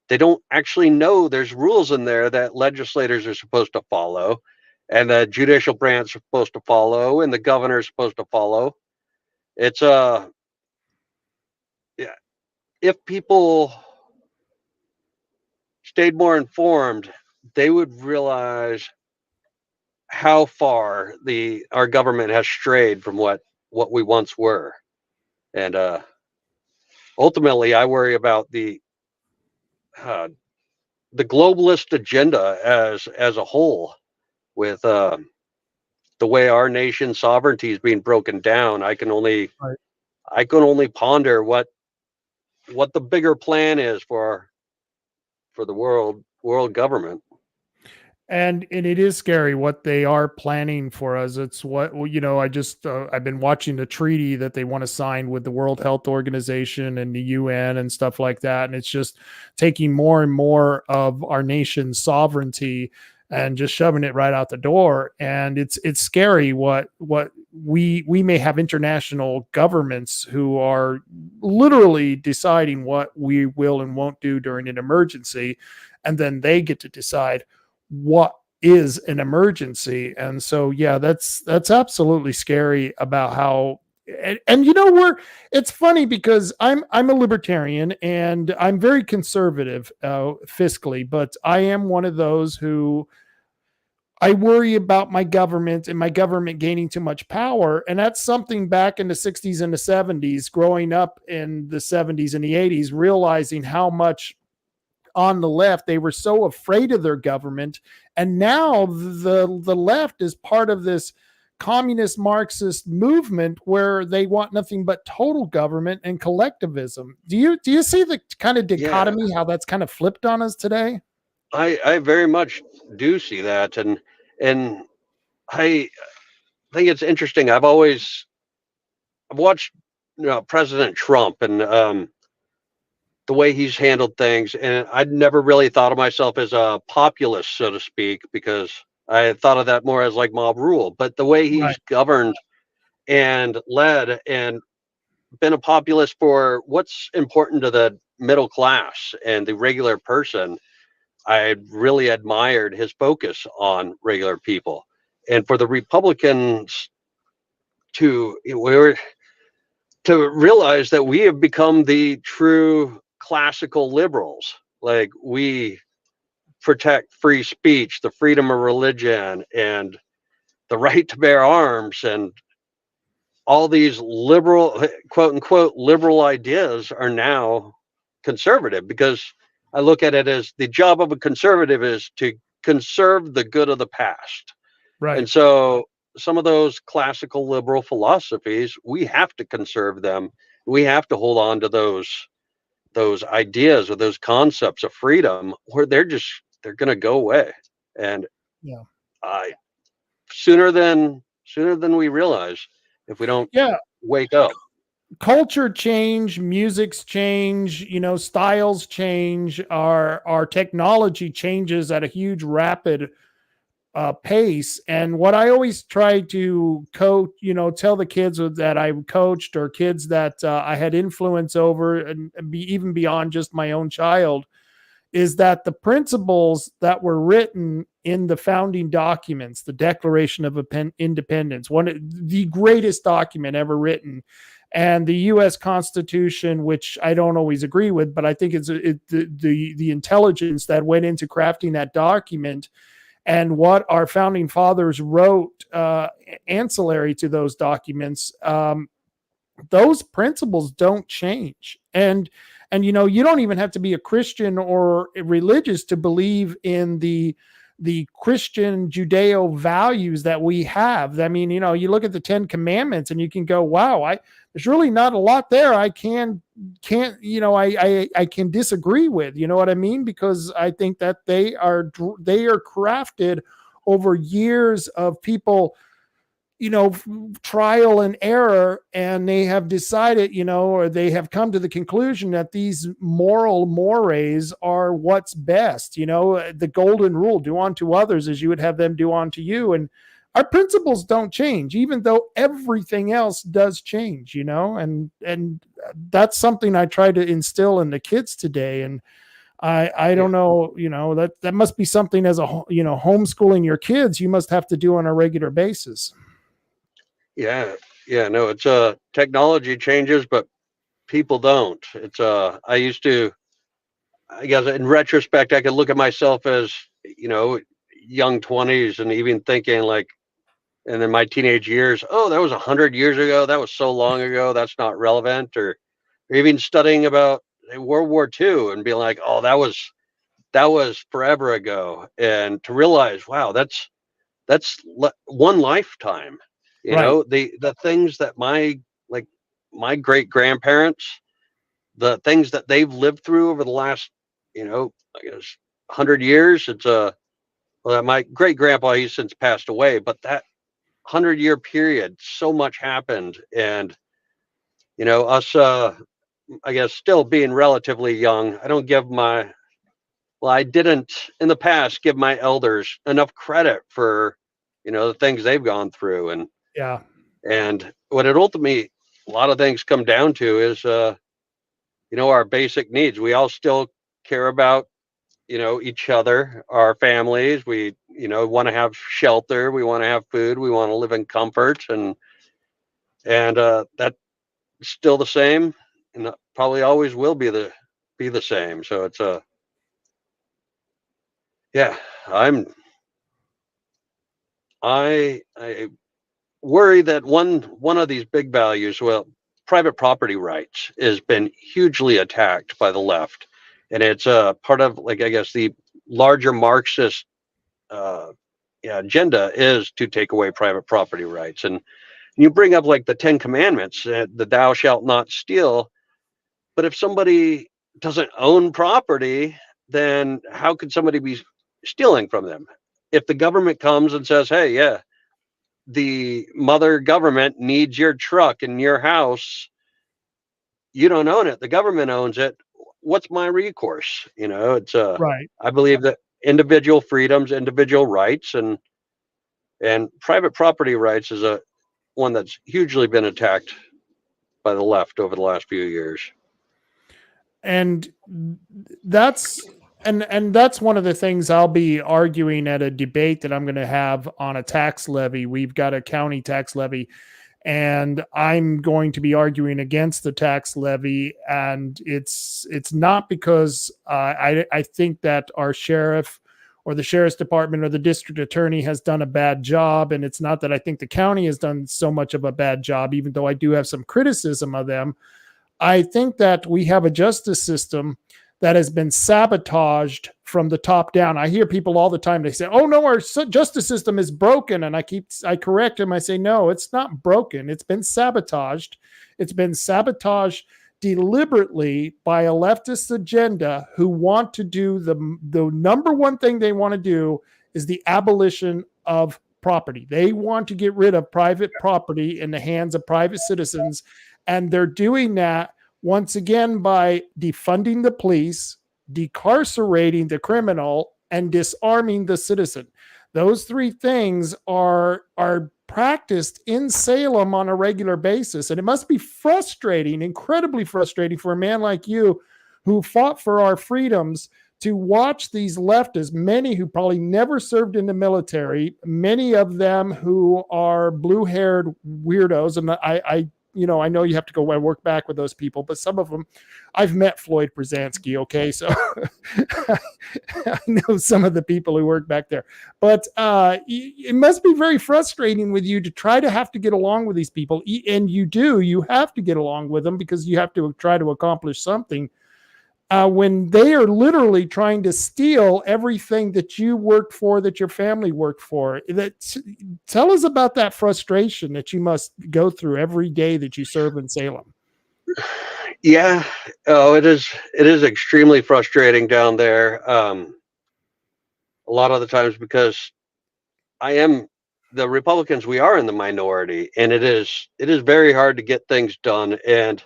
D: They don't actually know there's rules in there that legislators are supposed to follow, and the judicial branch is supposed to follow, and the governor is supposed to follow. It's if people stayed more informed, they would realize how far our government has strayed from what we once were. And ultimately, I worry about the globalist agenda as a whole, with the way our nation's sovereignty is being broken down. I can only ponder what the bigger plan is for the world government.
C: And it is scary what they are planning for us. It's what, I've been watching the treaty that they want to sign with the World Health Organization and the UN and stuff like that. And it's just taking more and more of our nation's sovereignty and just shoving it right out the door. And it's scary what we may have international governments who are literally deciding what we will and won't do during an emergency. And then they get to decide what is an emergency. And so, yeah, that's absolutely scary about how, and it's funny because I'm a libertarian and I'm very conservative fiscally, but I am one of those who I worry about my government and my government gaining too much power. And that's something back in the 60s and the 70s, growing up in the 70s and the 80s, realizing how much on the left they were so afraid of their government. And now the left is part of this communist Marxist movement where they want nothing but total government and collectivism. Do you see the kind of
D: Yeah,
C: dichotomy, how that's kind of flipped on us today?
D: I very much do see that, and I think it's interesting. I've watched President Trump and the way he's handled things, and I'd never really thought of myself as a populist, so to speak, because I thought of that more as like mob rule. But the way
C: Right.
D: he's governed and led and been a populist for what's important to the middle class and the regular person, I really admired his focus on regular people. And for the Republicans to we were to realize that we have become the true classical liberals. Like, we protect free speech, the freedom of religion, and the right to bear arms, and all these liberal, quote unquote, liberal ideas are now conservative, because I look at it as the job of a conservative is to conserve the good of the past.
C: Right.
D: And so some of those classical liberal philosophies, we have to conserve them. We have to hold on to those ideas or those concepts of freedom, where they're going to go away. And
C: Yeah.
D: I sooner than we realize, if we don't
C: Yeah.
D: wake up.
C: Culture change, music's change, styles change, our technology changes at a huge rapid pace. And what I always try to coach, tell the kids that I coached, or kids that I had influence over, and even beyond just my own child, is that the principles that were written in the founding documents, the Declaration of Independence, the greatest document ever written, and the U.S. Constitution, which I don't always agree with, but I think the intelligence that went into crafting that document, and what our founding fathers wrote ancillary to those documents. Those principles don't change. And you don't even have to be a Christian or religious to believe in the Christian Judeo values that we have. I mean, you look at the 10 Commandments and you can go, wow, there's really not a lot there I can't, I can disagree with, you know what I mean? Because I think that they are crafted over years of people, trial and error, and they have decided, or they have come to the conclusion that these moral mores are what's best. The golden rule: do unto others as you would have them do unto you. And our principles don't change, even though everything else does change, and that's something I try to instill in the kids today. And I don't know, that must be something, as a, homeschooling your kids, you must have to do on a regular basis.
D: Yeah, yeah, no, it's technology changes, but people don't. It's I used to, I guess in retrospect, I could look at myself as, young 20s, and even thinking like, and in my teenage years, oh, that was 100 years ago. That was so long ago. That's not relevant. Or even studying about World War II and being like, oh, that was forever ago. And to realize, wow, that's one lifetime.
C: Right.
D: The things that my great grandparents, the things that they've lived through over the last, I guess 100 years. It's well, my great grandpa, he's since passed away, but that 100-year period, so much happened. And us, I guess, still being relatively young, I didn't in the past give my elders enough credit for the things they've gone through.
C: Yeah.
D: And what it ultimately, a lot of things come down to is our basic needs. We all still care about each other, our families. We want to have shelter, we want to have food, we want to live in comfort, and that's still the same, and probably always will be the same. So it's yeah, I'm I worry that one of these big values, well, private property rights, has been hugely attacked by the left, and it's a part of, like, I guess the larger Marxist uh, agenda is to take away private property rights. And you bring up like the Ten Commandments, the "Thou shalt not steal," but if somebody doesn't own property, then how could somebody be stealing from them? If the government comes and says, "Hey, yeah, the mother government needs your truck in your house. You don't own it. The government owns it. What's my recourse?" It's
C: Right.
D: I believe that individual freedoms, individual rights, and private property rights is a one that's hugely been attacked by the left over the last few years.
C: And that's and that's one of the things I'll be arguing at a debate that I'm going to have on a tax levy. We've got a county tax levy, and I'm going to be arguing against the tax levy. And it's not because I think that our sheriff or the sheriff's department or the district attorney has done a bad job, and it's not that I think the county has done so much of a bad job, even though I do have some criticism of them. I think that we have a justice system that has been sabotaged from the top down. I hear people all the time, they say, "Oh no, our justice system is broken." And I correct them. I say, no, it's not broken. It's been sabotaged. It's been sabotaged deliberately by a leftist agenda who want to do the number one thing they want to do is the abolition of property. They want to get rid of private property in the hands of private citizens. And they're doing that once again by defunding the police, decarcerating the criminal, and disarming the citizen. Those three things are practiced in Salem on a regular basis. And it must be frustrating, incredibly frustrating for a man like you who fought for our freedoms to watch these leftists, many who probably never served in the military, many of them who are blue-haired weirdos. And I know you have to go and work back with those people, but some of them, I've met Floyd Brzezinski, okay? So I know some of the people who work back there. But it must be very frustrating with you to try to have to get along with these people. And you have to get along with them because you have to try to accomplish something. When they are literally trying to steal everything that you worked for, that your family worked for. Tell us about that frustration that you must go through every day that you serve in Salem.
D: Yeah, it is extremely frustrating down there. A lot of the times, because the Republicans, we are in the minority, and it is very hard to get things done. And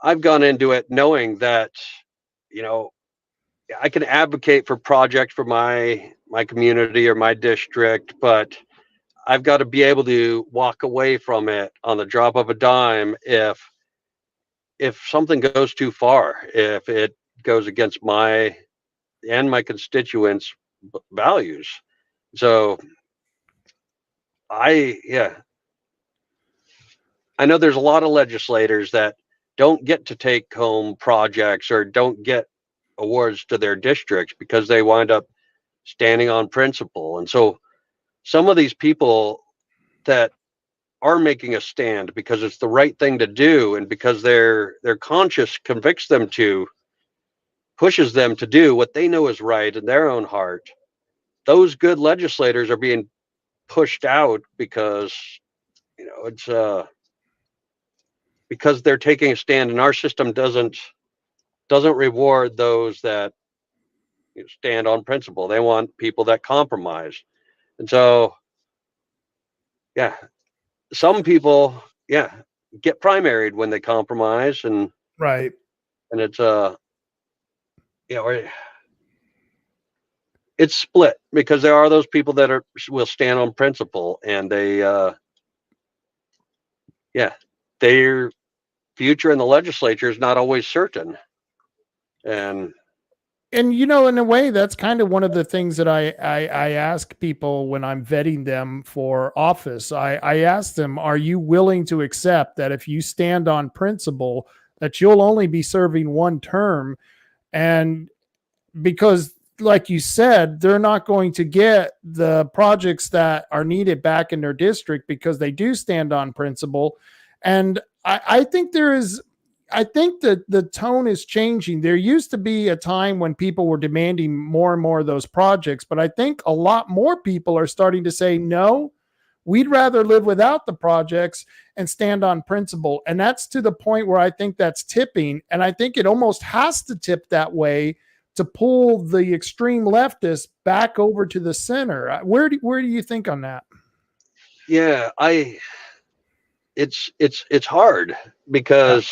D: I've gone into it knowing that, I can advocate for projects for my community or my district, but I've got to be able to walk away from it on the drop of a dime if something goes too far, if it goes against my constituents' values. So I know there's a lot of legislators that don't get to take home projects or don't get awards to their districts because they wind up standing on principle. And so some of these people that are making a stand because it's the right thing to do and because their conscience pushes them to do what they know is right in their own heart, those good legislators are being pushed out because it's because they're taking a stand, and our system doesn't reward those that stand on principle. They want people that compromise. And so some people get primaried when they compromise, and
C: Right.
D: and it's split because there are those people that will stand on principle, and their future in the legislature is not always certain. And
C: in a way, that's kind of one of the things that I ask people when I'm vetting them for office. I ask them, are you willing to accept that if you stand on principle, that you'll only be serving one term? And because like you said, they're not going to get the projects that are needed back in their district because they do stand on principle. And I think I think that the tone is changing. There used to be a time when people were demanding more and more of those projects, but I think a lot more people are starting to say, no, we'd rather live without the projects and stand on principle. And that's to the point where I think that's tipping. And I think it almost has to tip that way to pull the extreme leftists back over to the center. Where do you think on that?
D: Yeah, it's hard because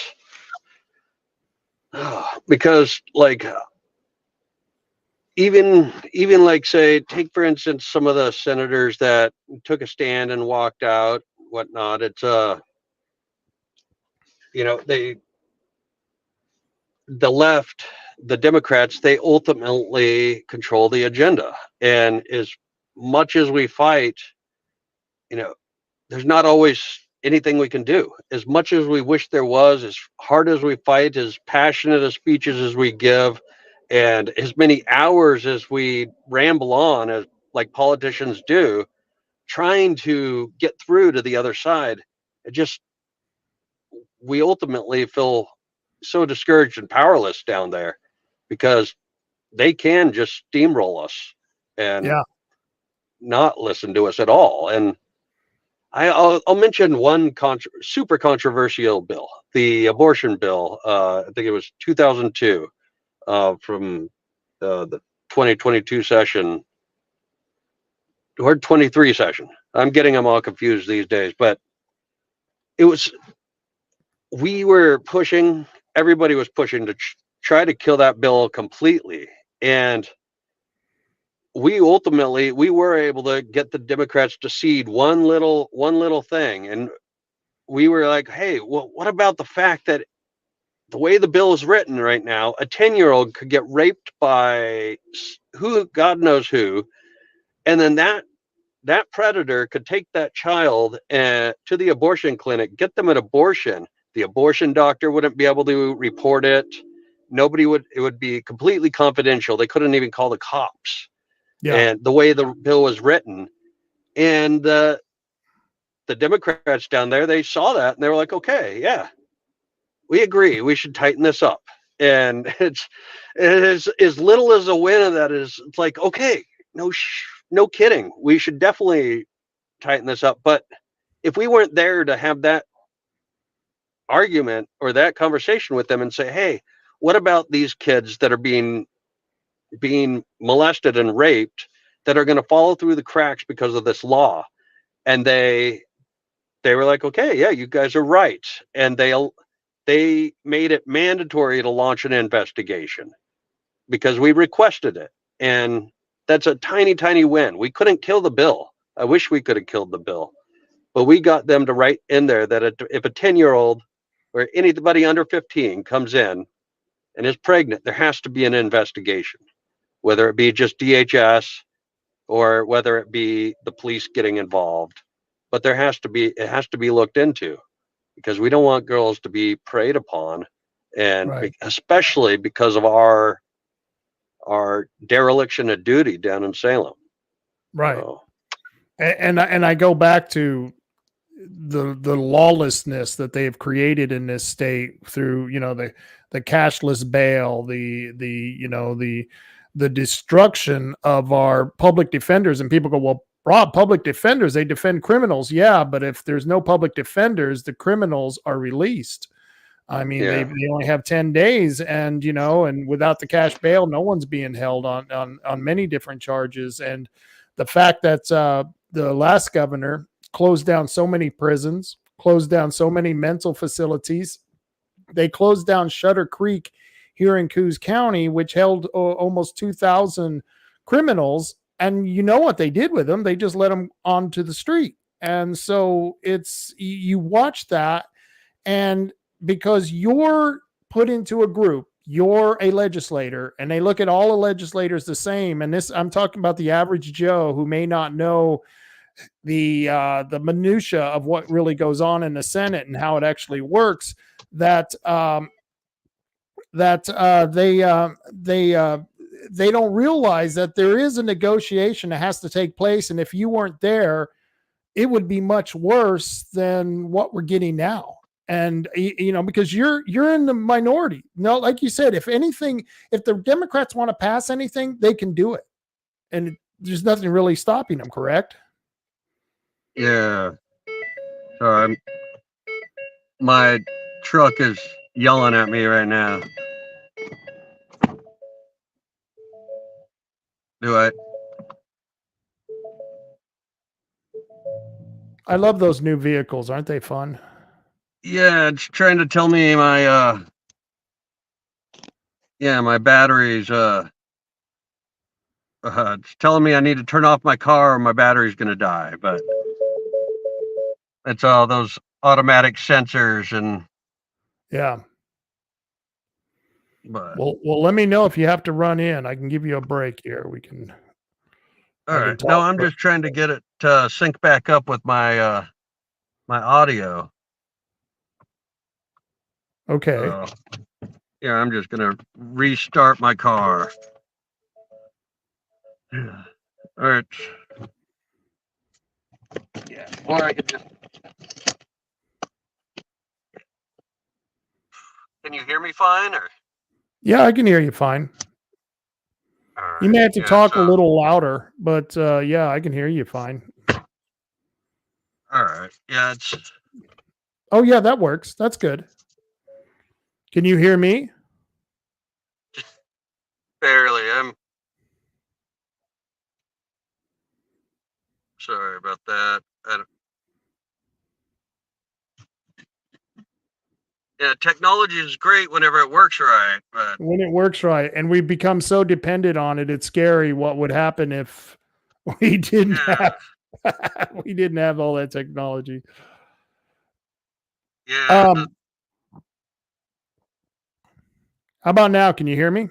D: like even like, say, take for instance some of the senators that took a stand and walked out, whatnot. It's the left, the Democrats, they ultimately control the agenda. And as much as we fight, there's not always anything we can do. As much as we wish there was, as hard as we fight, as passionate as speeches as we give, and as many hours as we ramble on, as like politicians do, trying to get through to the other side, we ultimately feel so discouraged and powerless down there because they can just steamroll us and not listen to us at all. And I'll mention one super controversial bill, the abortion bill. I think it was 2002 from the 2022 session or 23 session. I'm getting them all confused these days, but everybody was pushing to try to kill that bill completely. And we were able to get the Democrats to cede one little thing. And we were like, hey, well, what about the fact that the way the bill is written right now, a 10-year-old could get raped by God knows who. And then that predator could take that child to the abortion clinic, get them an abortion. The abortion doctor wouldn't be able to report it. It would be completely confidential. They couldn't even call the cops. Yeah. And the way the bill was written, and the Democrats down there, they saw that and they were like, okay, yeah, we agree. We should tighten this up. And it's as little as a win of that is, it's like, okay, no kidding. We should definitely tighten this up. But if we weren't there to have that argument or that conversation with them and say, hey, what about these kids that are being molested and raped that are going to follow through the cracks because of this law? And they were like, okay, yeah, you guys are right. And they made it mandatory to launch an investigation because we requested it. And that's a tiny, tiny win. We couldn't kill the bill. I wish we could have killed the bill, but we got them to write in there that if a 10-year-old or anybody under 15 comes in and is pregnant, there has to be an investigation, whether it be just DHS or whether it be the police getting involved. But it has to be looked into because we don't want girls to be preyed upon, and especially because of our dereliction of duty down in Salem.
C: Right. So. And I go back to the lawlessness that they've created in this state through, the cashless bail, the destruction of our public defenders. And people go, well, Rob, public defenders, they defend criminals. Yeah, but if there's no public defenders, the criminals are released. I mean, they only have 10 days and, and without the cash bail, no one's being held on many different charges. And the fact that the last governor closed down so many prisons, closed down so many mental facilities. They closed down Shutter Creek here in Coos County, which held almost 2,000 criminals. And you know what they did with them? They just let them onto the street. And so you watch that, and because you're put into a group, you're a legislator, and they look at all the legislators the same. And I'm talking about the average Joe who may not know the minutia of what really goes on in the Senate and how it actually works. they don't realize that there is a negotiation that has to take place. And if you weren't there, it would be much worse than what we're getting now. And, because you're in the minority. No, like you said, if anything, if the Democrats want to pass anything, they can do it. And there's nothing really stopping them, correct?
D: Yeah. Sorry, my truck is yelling at me right now. Do I?
C: I love those new vehicles. Aren't they fun?
D: Yeah, it's trying to tell me my my batteries it's telling me I need to turn off my car or my battery's gonna die, but it's all those automatic sensors and
C: Yeah.
D: but
C: Well, let me know if you have to run in. I can give you a break here. We can.
D: all
C: I can
D: right.
C: talk
D: No, I'm
C: for-
D: just trying to get it to sync back up with my my audio.
C: Okay.
D: So, yeah, I'm just gonna restart my car. Yeah. All right. Yeah. Or I could just. Can you hear me fine, or?
C: Yeah, I can hear you fine.
D: All right.
C: You may have to
D: Yeah,
C: talk a
D: so-
C: little louder, but yeah, I can hear you fine.
D: All right. Yeah, it's
C: Oh, yeah, that works. That's good. Can you hear me?
D: barely. I'm sorry about that. Yeah, technology is great whenever it works right, but
C: When it works right, and we become so dependent on it, it's scary what would happen if we didn't
D: yeah,
C: have we didn't have all that technology.
D: yeah.
C: How about now? Can you hear me?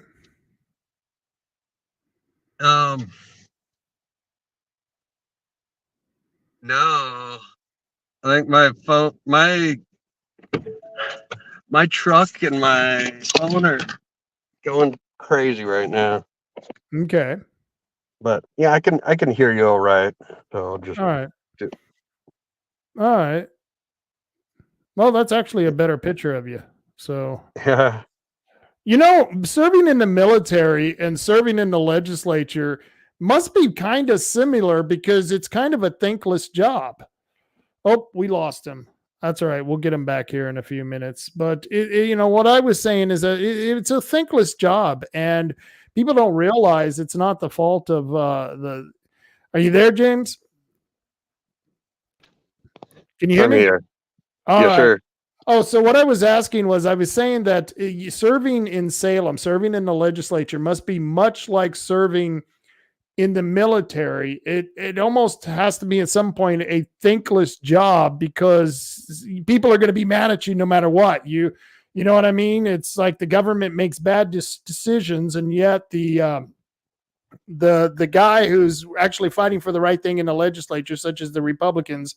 D: No. I think my phone, my truck and my phone are going crazy right now.
C: Okay.
D: But yeah, I can hear you all right. So I'll just
C: All right.
D: do-
C: All right. Well, that's actually a better picture of you. So,
D: yeah.
C: serving in the military and serving in the legislature must be kind of similar because it's kind of a thankless job. Oh, we lost him. That's all right. We'll get him back here in a few minutes. But what I was saying is that it's a thankless job, and people don't realize it's not the fault of the. Are you there, James? Can you hear
D: I'm
C: me?
D: here.
C: All
D: Yes,
C: right.
D: sir.
C: Oh, so what I was asking was, I was saying that serving in Salem, serving in the legislature must be much like serving in the military. It almost has to be at some point a thankless job because people are going to be mad at you no matter what. You know what I mean? It's like the government makes bad decisions, and yet the guy who's actually fighting for the right thing in the legislature, such as the Republicans,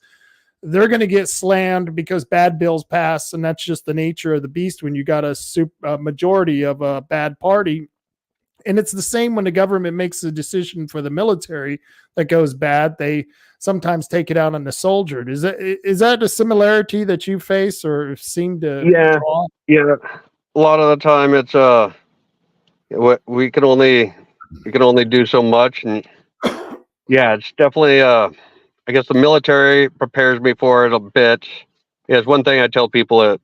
C: they're going to get slammed because bad bills pass, and that's just the nature of the beast when you got a majority of a bad party. And it's the same when the government makes a decision for the military that goes bad. They sometimes take it out on the soldier. Is that a similarity that you face or seem to draw?
D: Yeah. A lot of the time it's we can only do so much, and yeah, it's definitely I guess the military prepares me for it a bit. Yeah, it's one thing I tell people that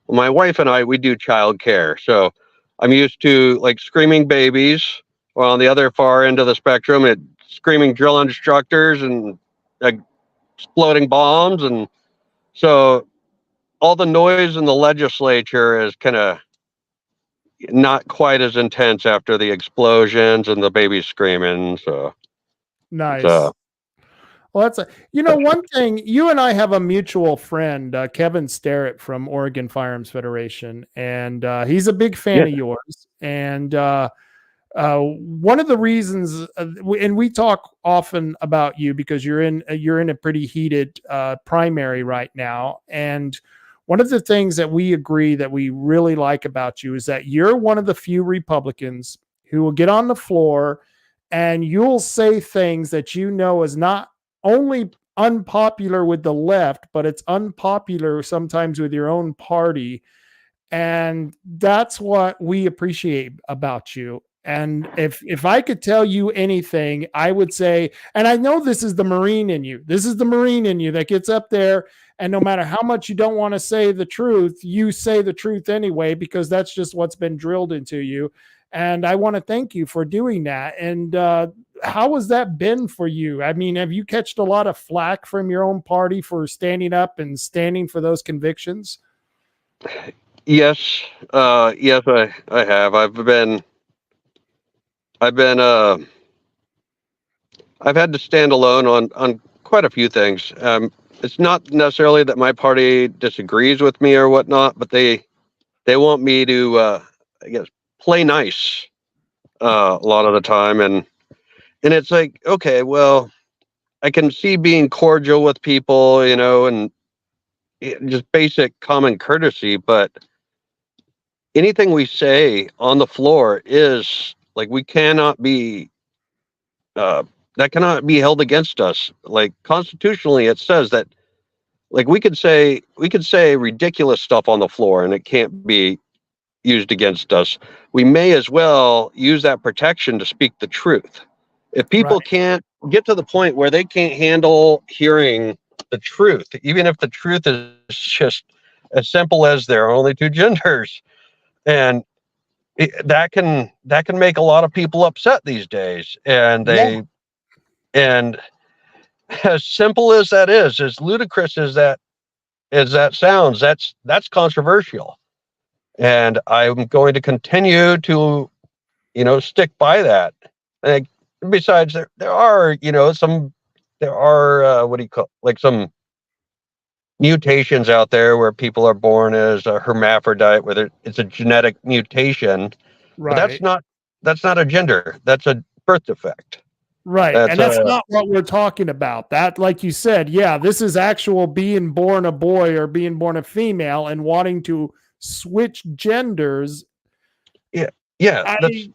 D: my wife and I, we do child care. So I'm used to like screaming babies, or on the other far end of the spectrum, it screaming drill instructors and exploding bombs. And so all the noise in the legislature is kind of not quite as intense after the explosions and the babies screaming. So
C: Nice.
D: it's,
C: Well, that's one thing. You and I have a mutual friend, Kevin Starrett from Oregon Firearms Federation, and he's a big fan of yours. And one of the reasons, and we talk often about you because you're in a pretty heated primary right now. And one of the things that we agree that we really like about you is that you're one of the few Republicans who will get on the floor and you'll say things that you know is not only unpopular with the left, but it's unpopular sometimes with your own party. And that's what we appreciate about you. And if I could tell you anything, I would say, and I know this is the Marine in you. This is the Marine in you that gets up there, and no matter how much you don't want to say the truth, you say the truth anyway, because that's just what's been drilled into you. And I want to thank you for doing that. And how has that been for you? I mean, have you catched a lot of flack from your own party for standing up and standing for those convictions?
D: Yes, yes, I have. I've had to stand alone on quite a few things. It's not necessarily that my party disagrees with me or whatnot, but they want me to, I guess, play nice a lot of the time, and it's like, okay, well, I can see being cordial with people, and just basic common courtesy, but anything we say on the floor is like, we cannot be that cannot be held against us. Like, constitutionally it says that, like, we could say ridiculous stuff on the floor and it can't be used against us. We may as well use that protection to speak the truth. If people can't get to the point where they can't handle hearing the truth, even if the truth is just as simple as there are only two genders, and that can make a lot of people upset these days. And and as simple as that is, as ludicrous as that sounds, that's controversial. And I'm going to continue to, stick by that. And besides, there are what do you call, like, some mutations out there where people are born as a hermaphrodite, whether it's a genetic mutation, but that's not a gender. That's a birth defect.
C: Right. And that's not what we're talking about. That, like you said, yeah, this is actual being born a boy or being born a female and wanting to switch genders.
D: Yeah. That's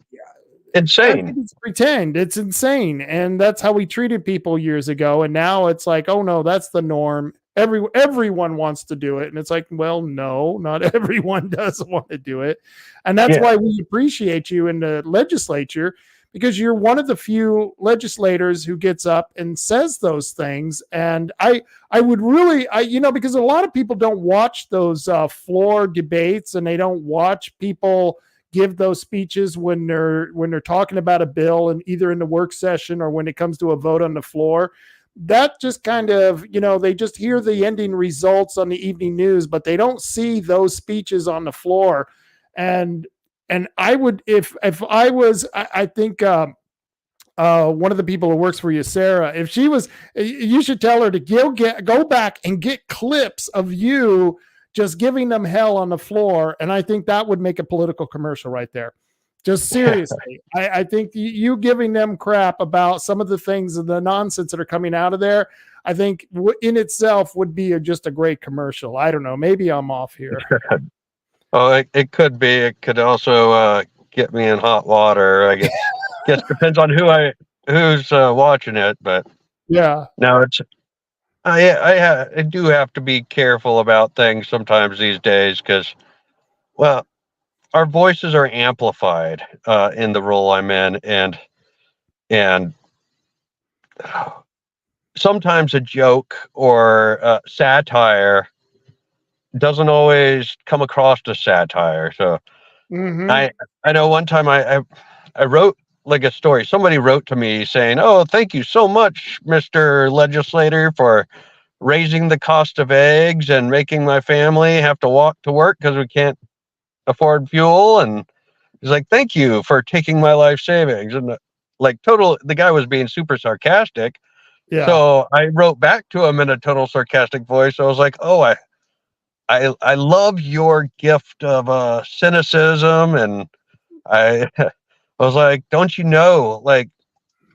D: insane.
C: It's pretend. It's insane. And that's how we treated people years ago. And now it's like, oh no, that's the norm. Everyone wants to do it. And it's like, well, no, not everyone does want to do it. And that's why we appreciate you in the legislature, because you're one of the few legislators who gets up and says those things. And I would really, because a lot of people don't watch those floor debates, and they don't watch people give those speeches when they're talking about a bill, and either in the work session or when it comes to a vote on the floor. That just kind of, they just hear the ending results on the evening news, but they don't see those speeches on the floor. And I would, if I was, I think one of the people who works for you, Sarah, if she was, you should tell her to go back and get clips of you just giving them hell on the floor. And I think that would make a political commercial right there. Just seriously. I think you giving them crap about some of the things and the nonsense that are coming out of there, I think in itself would be just a great commercial. I don't know. Maybe I'm off here.
D: Oh, it could be. It could also get me in hot water. I guess depends on who's watching it. But
C: yeah,
D: no, I do have to be careful about things sometimes these days, because, well, our voices are amplified in the role I'm in, and sometimes a joke or satire doesn't always come across as satire. So I know one time I wrote like a story. Somebody wrote to me saying, "Oh, thank you so much, Mr. Legislator, for raising the cost of eggs and making my family have to walk to work because we can't afford fuel." And he's like, "Thank you for taking my life savings." And the guy was being super sarcastic. Yeah. So I wrote back to him in a total sarcastic voice. I was like, "Oh, I love your gift of cynicism." And I was like, "Don't you know, like,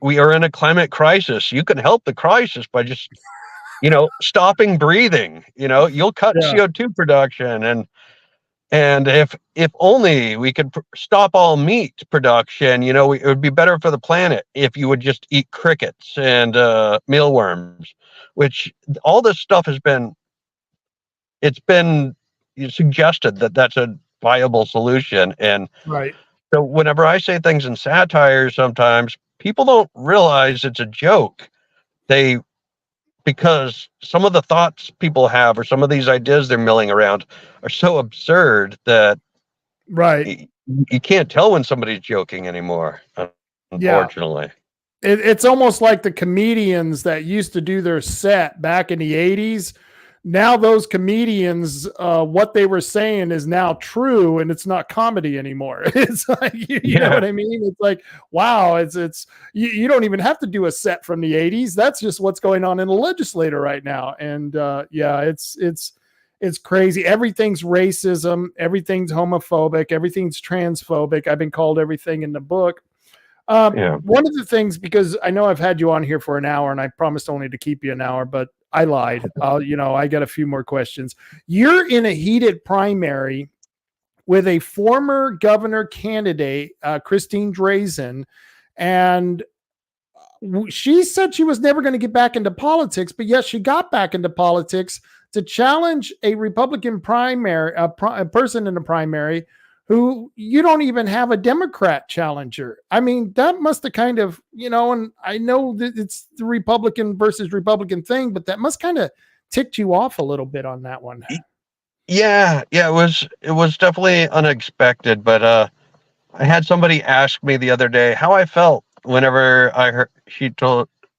D: we are in a climate crisis. You can help the crisis by just, stopping breathing. You'll cut CO2 production." And And if only we could stop all meat production, you know, it would be better for the planet if you would just eat crickets and mealworms, which all this stuff it's been suggested that that's a viable solution. And
C: Right.
D: so whenever I say things in satire, sometimes people don't realize it's a joke. They Because some of the thoughts people have or some of these ideas they're milling around are so absurd that
C: Right.
D: you can't tell when somebody's joking anymore,
C: Yeah.
D: unfortunately.
C: It's almost like the comedians that used to do their set back in the 80s. Now those comedians, what they were saying is now true, and it's not comedy anymore. It's like, you know what I mean? It's like, wow, you don't even have to do a set from the 80s. That's just what's going on in the legislature right now. And yeah, it's crazy. Everything's racism, everything's homophobic, everything's transphobic. I've been called everything in the book. One of the things, because I know I've had you on here for an hour and I promised only to keep you an hour, but I lied. I got a few more questions. You're in a heated primary with a former governor candidate, Christine Drazen, and she said she was never going to get back into politics, but yes, she got back into politics to challenge a Republican primary, a person in the primary who you don't even have a Democrat challenger. I mean, that must have kind of, and I know that it's the Republican versus Republican thing, but that must kind of ticked you off a little bit on that one.
D: Yeah, it was definitely unexpected, but I had somebody ask me the other day how I felt whenever I heard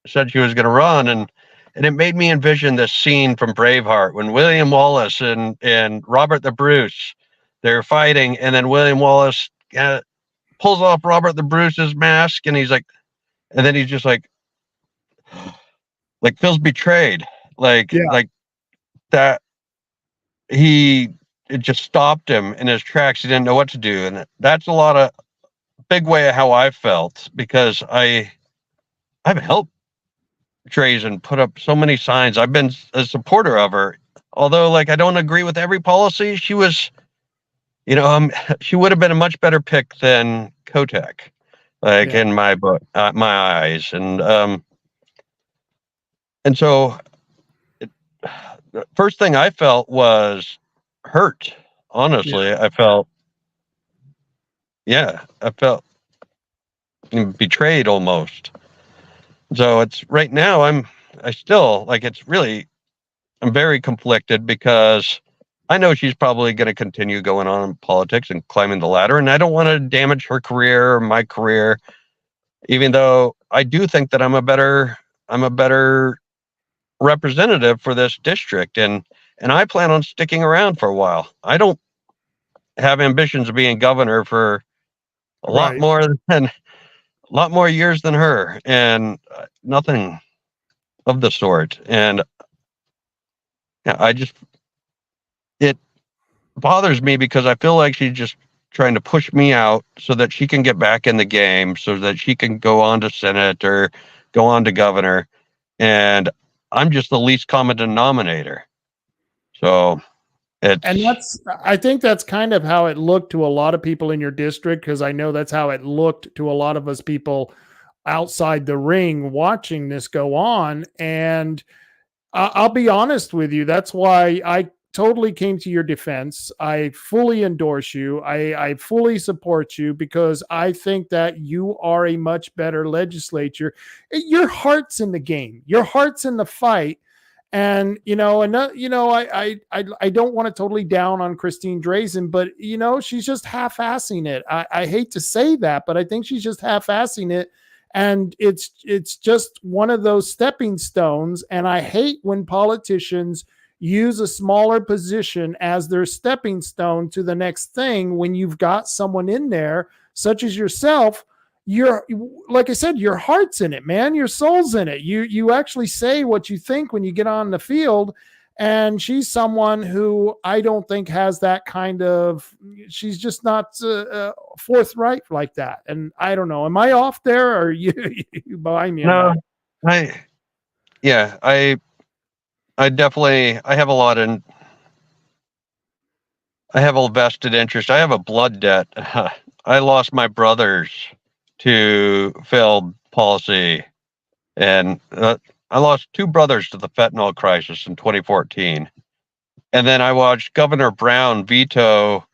D: said she was going to run, and it made me envision this scene from Braveheart when William Wallace and Robert the Bruce, they're fighting, and then William Wallace pulls off Robert the Bruce's mask, and and then he's just like feels betrayed, like that. It just stopped him in his tracks. He didn't know what to do, and that's a big way of how I felt, because I've helped Drazen put up so many signs. I've been a supporter of her, although I don't agree with every policy. She was. She would have been a much better pick than Kotek, in my book, my eyes. And so the first thing I felt was hurt. Honestly, I felt betrayed almost. So it's right now I'm very conflicted, because I know she's probably going to continue going on in politics and climbing the ladder, and I don't want to damage her career or my career, even though I do think that I'm a better representative for this district, and I plan on sticking around for a while. I don't have ambitions of being governor for a lot more years than her, and nothing of the sort. And it bothers me, because I feel like she's just trying to push me out so that she can get back in the game, so that she can go on to Senate or go on to governor. And I'm just the least common denominator. So
C: I think that's kind of how it looked to a lot of people in your district, because I know that's how it looked to a lot of us people outside the ring watching this go on. And I'll be honest with you. That's why I totally came to your defense. I fully endorse you. I fully support you, because I think that you are a much better legislature. Your heart's in the game. Your heart's in the fight. And, I don't want to totally down on Christine Drazen, but, she's just half-assing it. I hate to say that, but I think she's just half-assing it. And it's just one of those stepping stones. And I hate when politicians use a smaller position as their stepping stone to the next thing, when you've got someone in there, such as yourself. Like I said, your heart's in it, man. Your soul's in it. You actually say what you think when you get on the field. And she's someone who I don't think has that kind of, she's just not forthright like that. And I don't know, am I off there, or you behind me?
D: No, I definitely, I have a lot in, I have a vested interest. I have a blood debt. I lost my brothers to failed policy, and I lost 2 brothers to the fentanyl crisis in 2014. And then I watched Governor Brown veto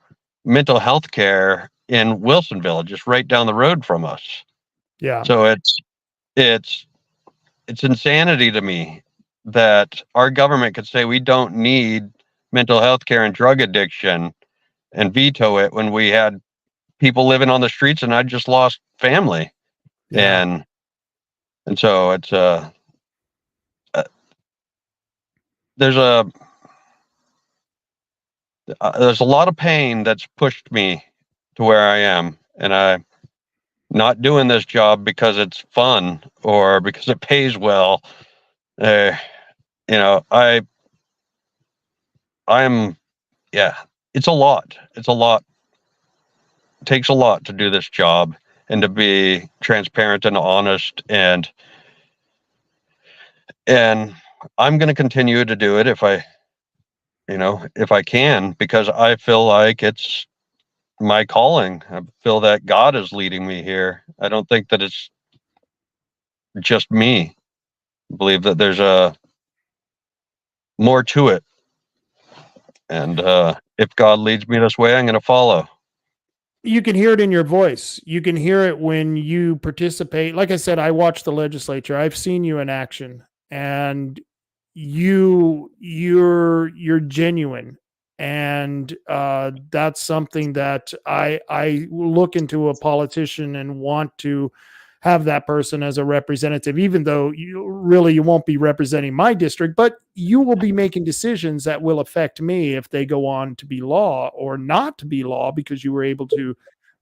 D: mental health care in Wilsonville, just right down the road from us.
C: Yeah.
D: So it's insanity to me that our government could say we don't need mental health care and drug addiction and veto it when we had people living on the streets and I just lost family.
C: Yeah.
D: And so it's there's a lot of pain that's pushed me to where I am, and I'm not doing this job because it's fun or because it pays well. You know, I'm yeah, it's a lot. It's a lot. It takes a lot to do this job and to be transparent and honest, and I'm going to continue to do it if I can, because I feel like it's my calling. I feel that God is leading me here. I don't think that it's just me. I believe that there's more to it. And if God leads me this way, I'm going to follow.
C: You can hear it in your voice. You can hear it when you participate. Like I said, I watched the legislature. I've seen you in action, and you're genuine. And that's something that I look into a politician and want to have that person as a representative, even though you won't be representing my district, but you will be making decisions that will affect me if they go on to be law or not to be law, because you were able to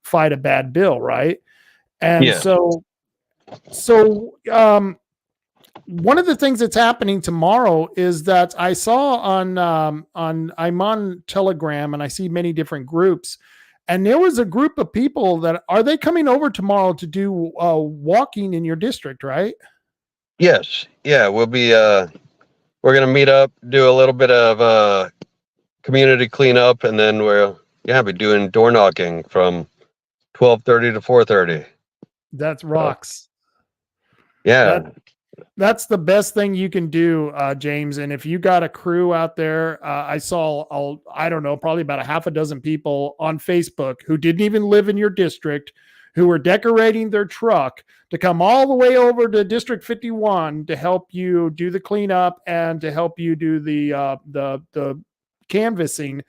C: fight a bad bill. Right. And
D: Yeah.
C: one of the things that's happening tomorrow is that I saw on I'm on Telegram, and I see many different groups, and there was a group of people that are they coming over tomorrow to do walking in your district, right?
D: Yes. Yeah. We'll be, we're going to meet up, do a little bit of community cleanup, and then be doing door knocking from 12:30 to 4:30.
C: That's rocks.
D: Yeah.
C: That's the best thing you can do, James. And if you got a crew out there, I saw, I don't know, probably about a half a dozen people on Facebook who didn't even live in your district, who were decorating their truck to come all the way over to District 51 to help you do the cleanup and to help you do the canvassing.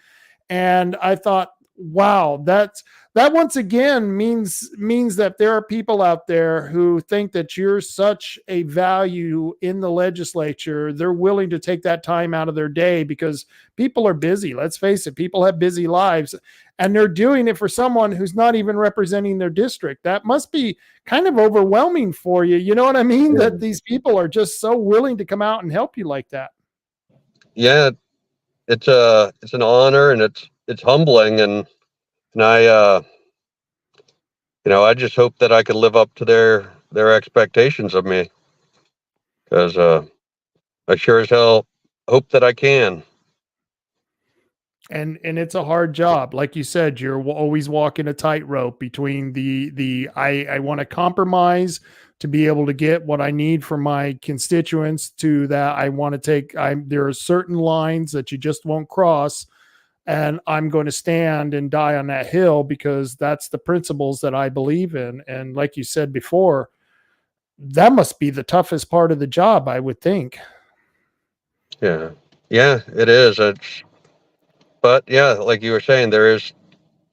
C: And I thought, wow, that once again means that there are people out there who think that you're such a value in the legislature. They're willing to take that time out of their day, because people are busy. Let's face it, people have busy lives, and they're doing it for someone who's not even representing their district. That must be kind of overwhelming for you. You know what I mean?
D: Yeah.
C: That these people are just so willing to come out and help you like that.
D: Yeah. It's an honor, and it's humbling, and I I just hope that I could live up to their expectations of me, because I sure as hell hope that I can.
C: And it's a hard job. Like you said, you're always walking a tightrope between I want to compromise to be able to get what I need from my constituents, to that I want to take, there are certain lines that you just won't cross, and I'm going to stand and die on that hill, because that's the principles that I believe in. And like you said before, that must be the toughest part of the job, I would think.
D: Yeah. Yeah, it is. But yeah, like you were saying, there's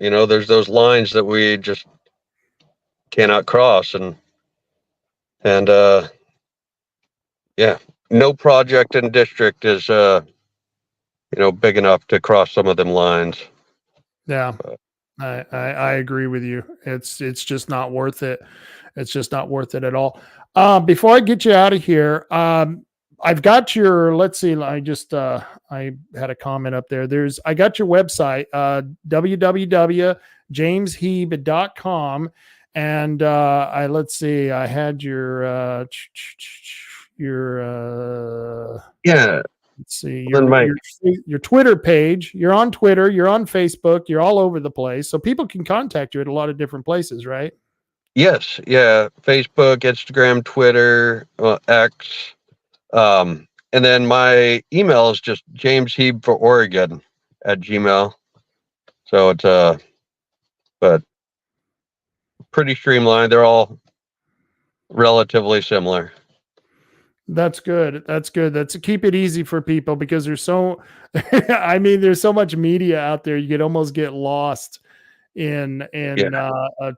D: those lines that we just cannot cross, and yeah, no project in district is big enough to cross some of them lines.
C: Yeah, I agree with you. It's just not worth it. It's just not worth it at all. Before I get you out of here, I've got your, let's see, I just, I had a comment up there. I got your website, www.jameshieb.com. And, let's see, I had your,
D: Yeah.
C: Let's see,
D: Then
C: your Twitter page, you're on Twitter, you're on Facebook, you're all over the place. So people can contact you at a lot of different places, right?
D: Yes, yeah, Facebook, Instagram, Twitter, X, and then my email is just James Hieb for Oregon at Gmail. So it's but pretty streamlined. They're all relatively similar.
C: That's good. That's good. That's keep it easy for people because there's so, I mean, there's so much media out there. You could almost get lost in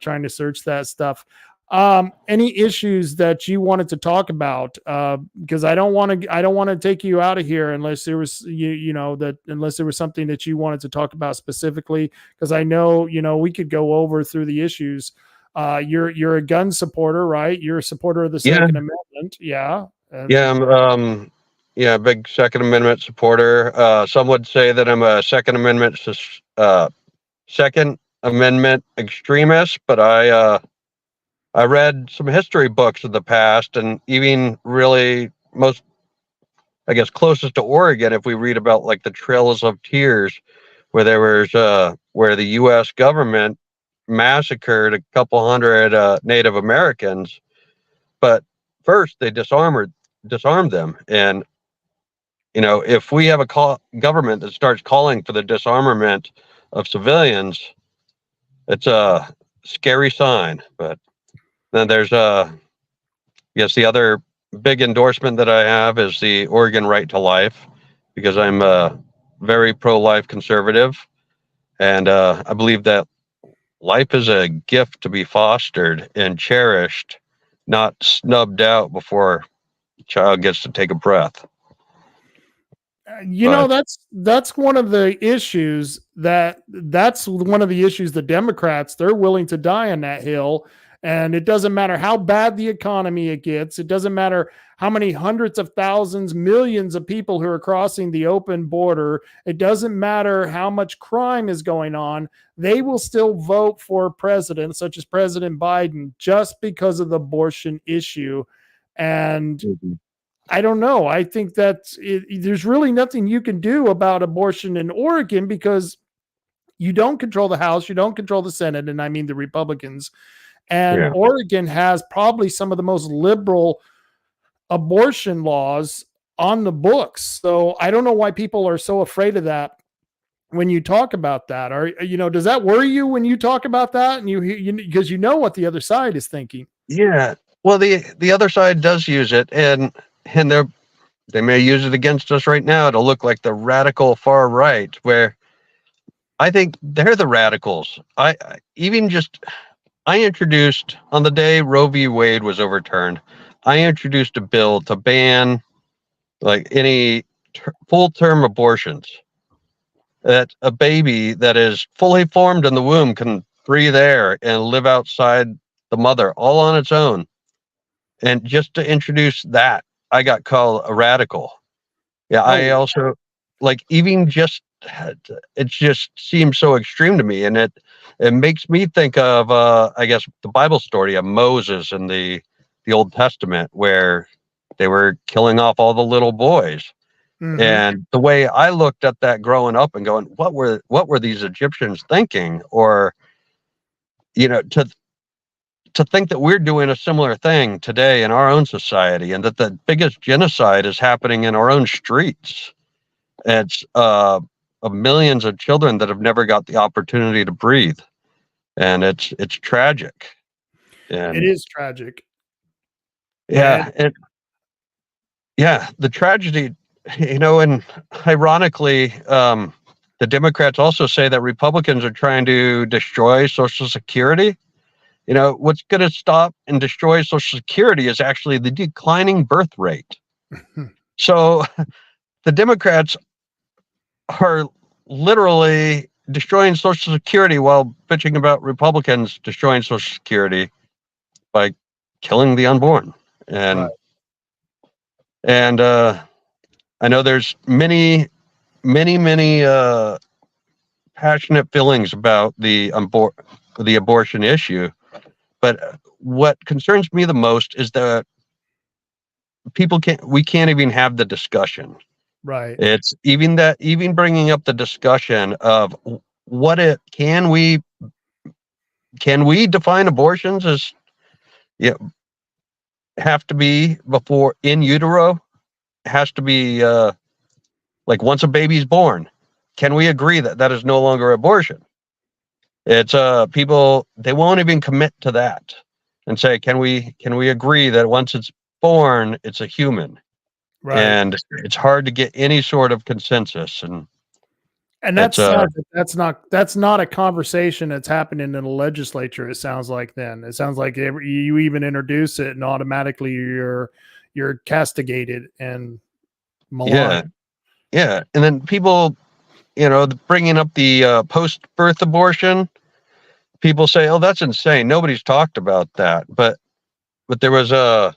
C: trying to search that stuff. Any issues that you wanted to talk about? Because I don't want to take you out of here unless there was unless there was something that you wanted to talk about specifically. Because I know we could go over through the issues. You're a gun supporter, right? You're a supporter of the Second Amendment, yeah.
D: I'm big Second Amendment supporter. Some would say that I'm a Second Amendment extremist, but I read some history books of the past, and even really most, I guess, closest to Oregon, if we read about like the Trails of Tears, where there was where the U.S. government massacred a couple hundred Native Americans, but first they disarmed them. And if we have a government that starts calling for the disarmament of civilians, it's a scary sign. But then there's yes, the other big endorsement that I have is the Oregon right to life, because I'm a very pro-life conservative, and I believe that life is a gift to be fostered and cherished, not snubbed out before a child gets to take a breath.
C: That's one of the issues the Democrats, they're willing to die on that hill. And it doesn't matter how bad the economy it gets. It doesn't matter how many hundreds of thousands, millions of people who are crossing the open border. It doesn't matter how much crime is going on. They will still vote for presidents such as President Biden just because of the abortion issue. And I don't know. I think that there's really nothing you can do about abortion in Oregon because you don't control the House, you don't control the Senate, and I mean the Republicans. And Oregon has probably some of the most liberal abortion laws on the books. So I don't know why people are so afraid of that when you talk about that. Or, does that worry you when you talk about that? And because what the other side is thinking.
D: Yeah. Well, the other side does use it, and they may use it against us right now to look like the radical far right, where I think they're the radicals. I introduced, on the day Roe v. Wade was overturned, I introduced a bill to ban like any full-term abortions. That a baby that is fully formed in the womb can breathe air and live outside the mother all on its own. And just to introduce that, I got called a radical. Yeah, I also even just, it just seems so extreme to me, and it makes me think of I guess the Bible story of Moses in the Old Testament, where they were killing off all the little boys. Mm-hmm. And the way I looked at that growing up and going, what were these Egyptians thinking? Or to think that we're doing a similar thing today in our own society, and that the biggest genocide is happening in our own streets. It's of millions of children that have never got the opportunity to breathe. And it's tragic. And
C: it is tragic.
D: Yeah. The tragedy, and ironically, the Democrats also say that Republicans are trying to destroy Social Security. What's going to stop and destroy Social Security is actually the declining birth rate. So the Democrats are literally destroying Social Security while bitching about Republicans destroying Social Security by killing the unborn. And I know there's many passionate feelings about the abortion issue, but what concerns me the most is that we can't even have the discussion.
C: Right.
D: It's even bringing up the discussion of can we define abortions as, yeah, have to be before in utero, has to be like once a baby's born. Can we agree that that is no longer abortion? It's people, they won't even commit to that and say, can we agree that once it's born, it's a human?
C: Right.
D: And it's hard to get any sort of consensus.
C: And that's sad that that's not a conversation that's happening in the legislature. It sounds like it sounds like you even introduce it and automatically you're castigated and maligned.
D: Yeah. And then people, bringing up the post-birth abortion, people say, "Oh, that's insane. Nobody's talked about that." But there was it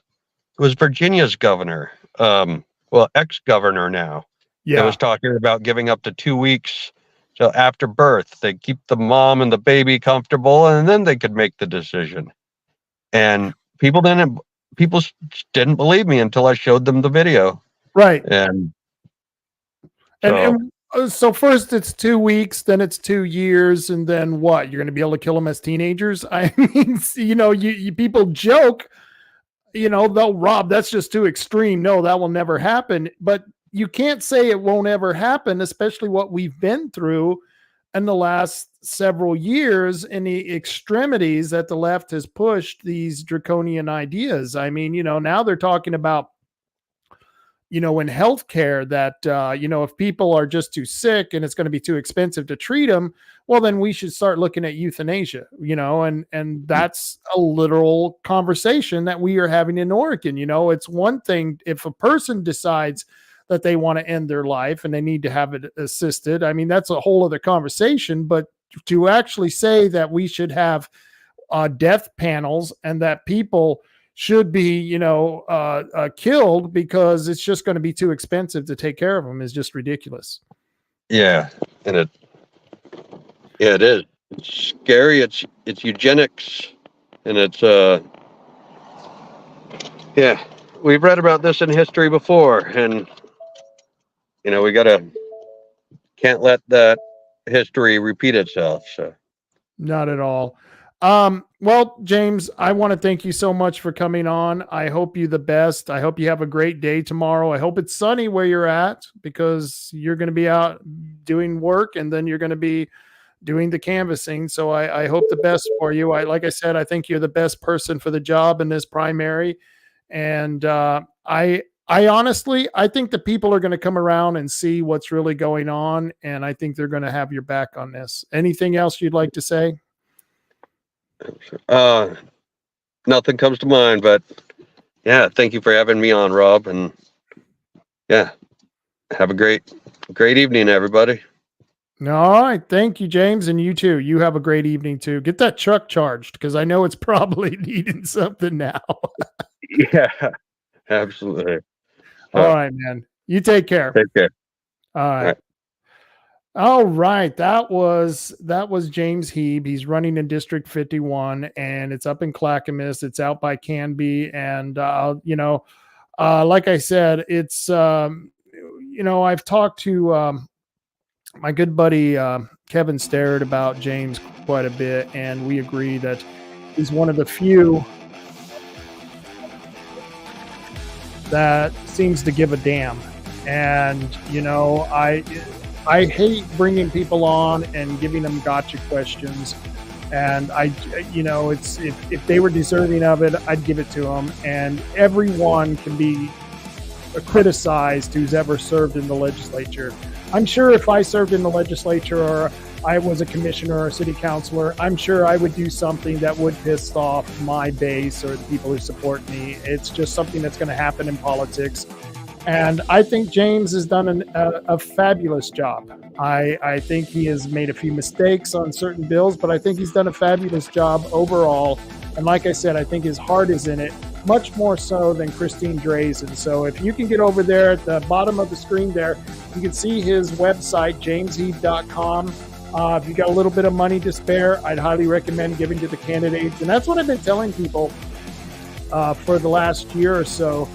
D: was Virginia's governor, ex-governor now.
C: Yeah.
D: That was talking about giving up to 2 weeks. So after birth, they keep the mom and the baby comfortable, and then they could make the decision. And people didn't believe me until I showed them the video.
C: Right.
D: And
C: so first it's 2 weeks, then it's 2 years, and then what? You're going to be able to kill them as teenagers? I mean, you people joke, they'll Rob, that's just too extreme. No, that will never happen. But you can't say it won't ever happen, especially what we've been through in the last several years and the extremities that the left has pushed these draconian ideas. I mean, now they're talking about, in healthcare that, if people are just too sick and it's going to be too expensive to treat them, well, then we should start looking at euthanasia, and that's a literal conversation that we are having in Oregon. It's one thing if a person decides that they want to end their life and they need to have it assisted. I mean, that's a whole other conversation, but to actually say that we should have death panels and that people should be, killed because it's just going to be too expensive to take care of them is just ridiculous.
D: Yeah. And it is. It's scary. It's eugenics, and it's, we've read about this in history before, and, we can't let that history repeat itself. So.
C: Not at all. Well, James, I want to thank you so much for coming on. I hope you the best. I hope you have a great day tomorrow. I hope it's sunny where you're at because you're going to be out doing work and then you're going to be doing the canvassing. So I hope the best for you. Like I said, I think you're the best person for the job in this primary. And, I honestly, I think the people are going to come around and see what's really going on. And I think they're going to have your back on this. Anything else you'd like to say?
D: Nothing comes to mind, but yeah, thank you for having me on, Rob. And yeah, have a great evening, everybody.
C: All right. Thank you, James. And you too. You have a great evening too. Get that truck charged because I know it's probably needing something now.
D: Yeah, absolutely.
C: All right, man. You take care.
D: Take care.
C: All right. All right. That was James Hieb. He's running in District 51 and it's up in Clackamas. It's out by Canby. And, like I said, it's, I've talked to my good buddy Kevin Starrett about James quite a bit. And we agree that he's one of the few that seems to give a damn. And, I hate bringing people on and giving them gotcha questions. And it's if they were deserving of it, I'd give it to them. And everyone can be criticized who's ever served in the legislature. I'm sure if I served in the legislature or I was a commissioner or a city councilor, I'm sure I would do something that would piss off my base or the people who support me. It's just something that's going to happen in politics. And I think James has done a fabulous job. I think he has made a few mistakes on certain bills, but I think he's done a fabulous job overall. And like I said, I think his heart is in it, much more so than Christine Drazen. So if you can get over there at the bottom of the screen there, you can see his website, jameshieb.com. If you got a little bit of money to spare, I'd highly recommend giving to the candidates. And that's what I've been telling people for the last year or so.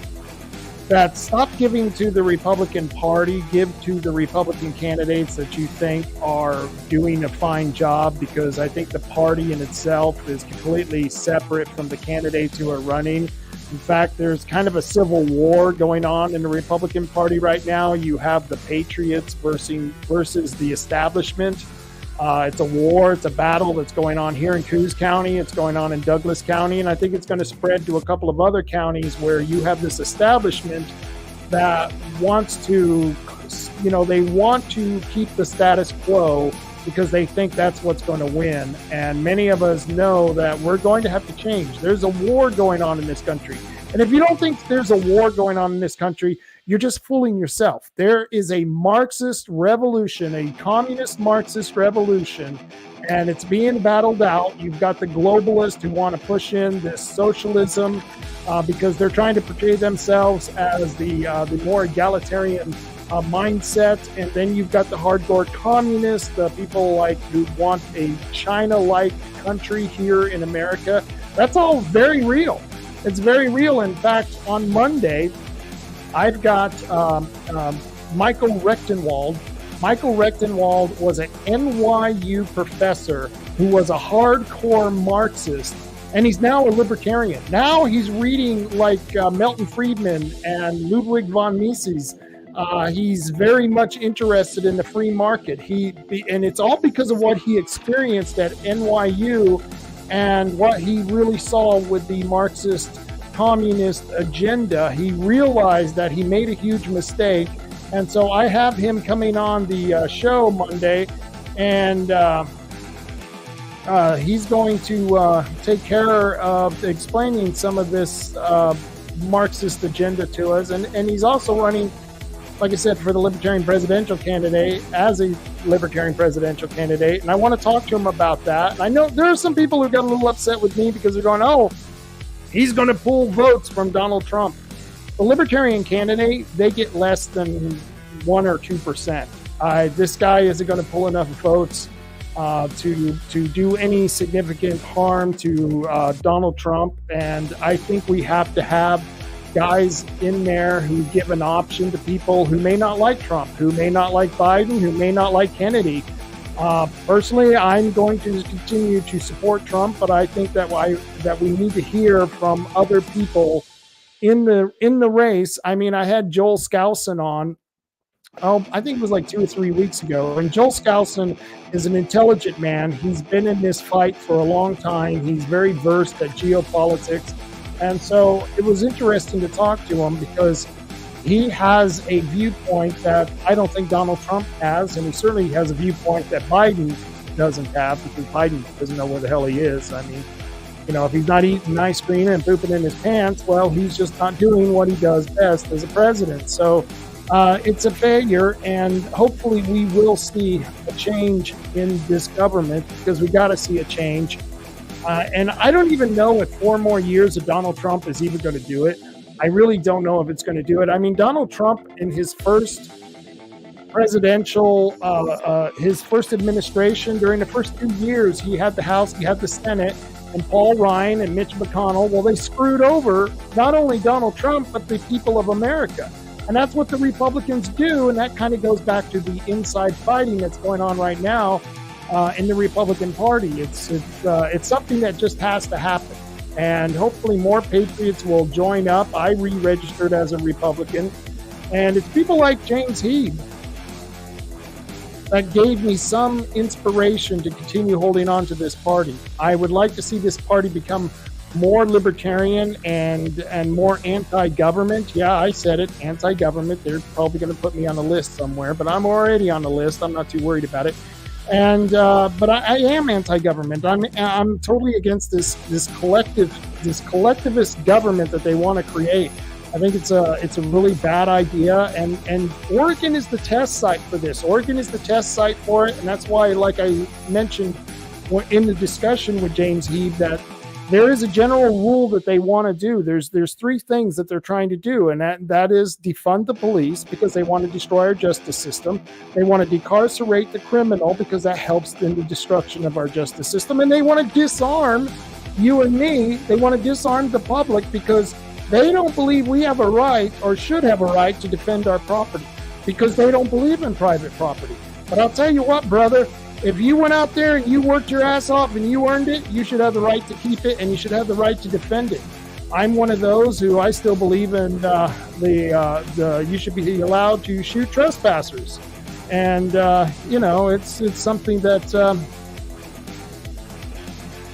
C: that stop giving to the Republican Party, give to the Republican candidates that you think are doing a fine job, because I think the party in itself is completely separate from the candidates who are running. In fact, there's kind of a civil war going on in the Republican Party right now. You have the patriots versus the establishment. It's a war, it's a battle that's going on here in Coos County, it's going on in Douglas County, and I think it's going to spread to a couple of other counties where you have this establishment that wants to, they want to keep the status quo because they think that's what's going to win. And many of us know that we're going to have to change. There's a war going on in this country. And if you don't think there's a war going on in this country, you're just fooling yourself. There is a Marxist revolution, a communist Marxist revolution, and it's being battled out. You've got the globalists who want to push in this socialism because they're trying to portray themselves as the more egalitarian mindset. And then you've got the hardcore communists, the people who want a China-like country here in America. That's all very real. It's very real. In fact, on Monday, I've got Michael Rechtenwald. Michael Rechtenwald was an NYU professor who was a hardcore Marxist, and he's now a libertarian. Now he's reading Milton Friedman and Ludwig von Mises. He's very much interested in the free market. And it's all because of what he experienced at NYU and what he really saw with the Marxist communist agenda. He realized that he made a huge mistake. And so I have him coming on the show Monday, and he's going to take care of explaining some of this Marxist agenda to us. And he's also running, like I said, for the Libertarian presidential candidate, as a Libertarian presidential candidate. And I want to talk to him about that. And I know there are some people who got a little upset with me because they're going, oh, he's going to pull votes from Donald Trump. The Libertarian candidate, they get less than 1 or 2%. This guy isn't going to pull enough votes to do any significant harm to Donald Trump. And I think we have to have guys in there who give an option to people who may not like Trump, who may not like Biden, who may not like Kennedy. Personally, I'm going to continue to support Trump, but I think that we need to hear from other people in the race. I mean, I had Joel Skousen on. I think it was 2 or 3 weeks ago. And Joel Skousen is an intelligent man. He's been in this fight for a long time. He's very versed at geopolitics. And so it was interesting to talk to him because he has a viewpoint that I don't think Donald Trump has, and he certainly has a viewpoint that Biden doesn't have, because Biden doesn't know where the hell he is. I mean, if he's not eating ice cream and pooping in his pants, well, he's just not doing what he does best as a president. So it's a failure, and hopefully we will see a change in this government, because we got to see a change. And I don't even know if 4 more years of Donald Trump is even going to do it. I really don't know if it's going to do it. I mean, Donald Trump, in his first presidential, his first administration, during the first 2 years, he had the House, he had the Senate, and Paul Ryan and Mitch McConnell, well, they screwed over not only Donald Trump, but the people of America. And that's what the Republicans do, and that kind of goes back to the inside fighting that's going on right now in the Republican Party. It's something that just has to happen. And hopefully more patriots will join up. I re-registered as a Republican. And it's people like James Hieb that gave me some inspiration to continue holding on to this party. I would like to see this party become more libertarian and more anti-government. Yeah, I said it, anti-government. They're probably going to put me on a list somewhere, but I'm already on the list. I'm not too worried about it. And but I am anti-government. I'm totally against this collectivist government that they want to create. I think it's a really bad idea, and Oregon is the test site for this. Oregon is the test site for it, and that's why, like I mentioned in the discussion with James Hieb, that there is a general rule that they want to do. There's 3 things that they're trying to do, and that is defund the police, because they want to destroy our justice system. They want to decarcerate the criminal, because that helps in the destruction of our justice system. And they want to disarm you and me. They want to disarm the public, because They don't believe we have a right or should have a right to defend our property because they don't believe in private property. But I'll tell you what, brother, if you went out there and you worked your ass off and you earned it, you should have the right to keep it and you should have the right to defend it. I'm one of those who I still believe in you should be allowed to shoot trespassers. And, it's something that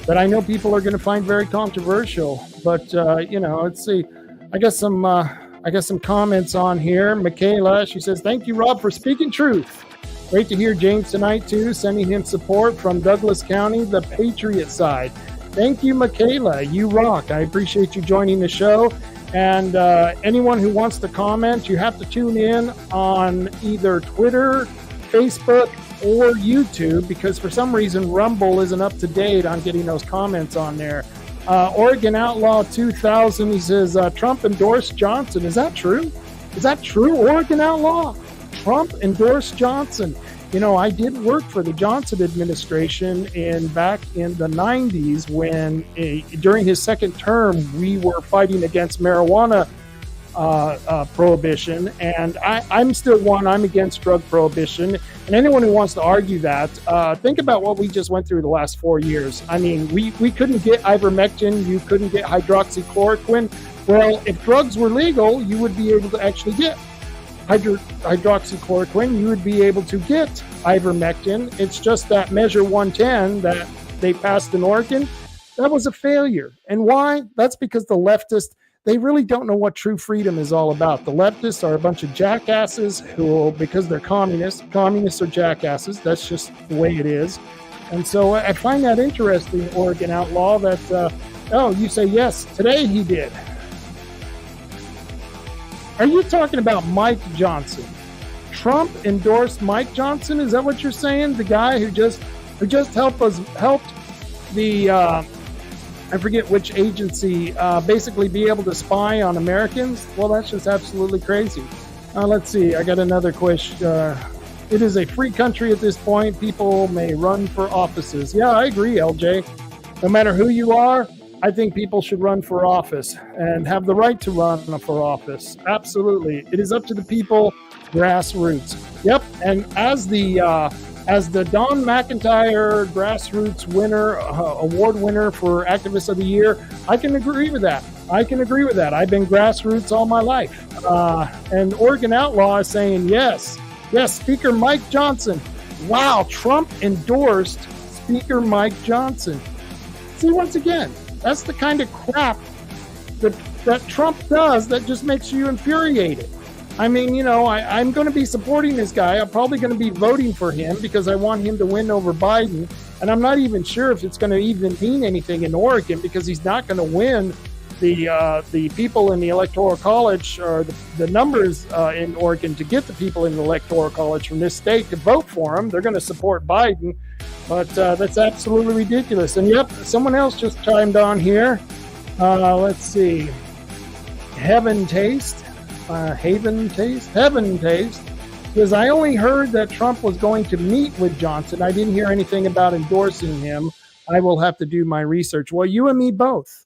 C: I know people are going to find very controversial. But, let's see. I got some comments on here. Michaela, she says, thank you, Rob, for speaking truth. Great to hear James tonight, too, sending him support from Douglas County, the Patriot side. Thank you, Michaela. You rock. I appreciate you joining the show. And anyone who wants to comment, you have to tune in on either Twitter, Facebook, or YouTube, because for some reason Rumble isn't up to date on getting those comments on there. Oregon Outlaw 2000, he says, Trump endorsed Johnson. Is that true? Is that true, Oregon Outlaw? Trump endorsed Johnson. I did work for the Johnson administration back in the 90s when during his second term, we were fighting against marijuana prohibition. And I'm still one. I'm against drug prohibition. And anyone who wants to argue that, think about what we just went through the last 4 years. I mean, we couldn't get ivermectin. You couldn't get hydroxychloroquine. Well, if drugs were legal, you would be able to actually get hydroxychloroquine, you would be able to get ivermectin. It's just that Measure 110 that they passed in Oregon, that was a failure. And why? That's because the leftists, they really don't know what true freedom is all about. The leftists are a bunch of jackasses who, because they're communists are jackasses. That's just the way it is. And so I find that interesting, Oregon Outlaw, that, you say, yes, today he did. Are you talking about Mike Johnson? Trump endorsed Mike Johnson? Is that what you're saying? The guy who just helped the I forget which agency basically be able to spy on Americans? Well, that's just absolutely crazy. Let's see. I got another question. It is a free country at this point. People may run for offices. Yeah, I agree, LJ. No matter who you are, I think people should run for office and have the right to run for office. Absolutely. It is up to the people, grassroots. Yep. And as the Don McIntyre grassroots winner, award winner for Activist of the Year, I can agree with that. I've been grassroots all my life. And Oregon Outlaw is saying, yes, Speaker Mike Johnson. Wow, Trump endorsed Speaker Mike Johnson. See, once again, that's the kind of crap that Trump does that just makes you infuriated. I mean, I'm going to be supporting this guy. I'm probably going to be voting for him because I want him to win over Biden. And I'm not even sure if it's going to even mean anything in Oregon because he's not going to win the people in the Electoral College or the numbers in Oregon to get the people in the Electoral College from this state to vote for him. They're going to support Biden. But that's absolutely ridiculous. And yep, someone else just chimed on here. Let's see. Heaven Taste. Because I only heard that Trump was going to meet with Johnson. I didn't hear anything about endorsing him. I will have to do my research. Well, you and me both.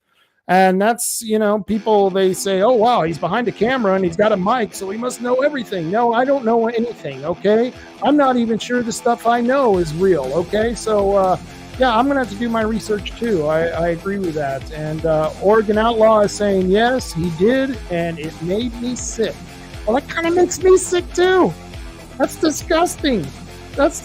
C: And that's, people, they say, oh, wow, he's behind a camera and he's got a mic, so he must know everything. No, I don't know anything, okay? I'm not even sure the stuff I know is real, okay? So, I'm going to have to do my research, too. I agree with that. And Oregon Outlaw is saying, yes, he did, and it made me sick. Well, that kind of makes me sick, too. That's disgusting. Let's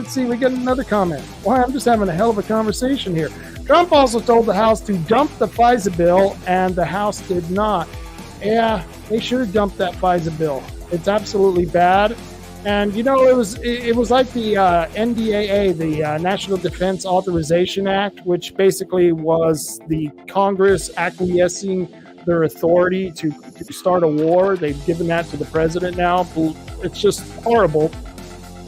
C: see, we got another comment. Well, I'm just having a hell of a conversation here. Trump also told the House to dump the FISA bill, and the House did not. Yeah, they should have dumped that FISA bill. It's absolutely bad. And, it was like the NDAA, the National Defense Authorization Act, which basically was the Congress acquiescing their authority to start a war. They've given that to the president now. It's just horrible.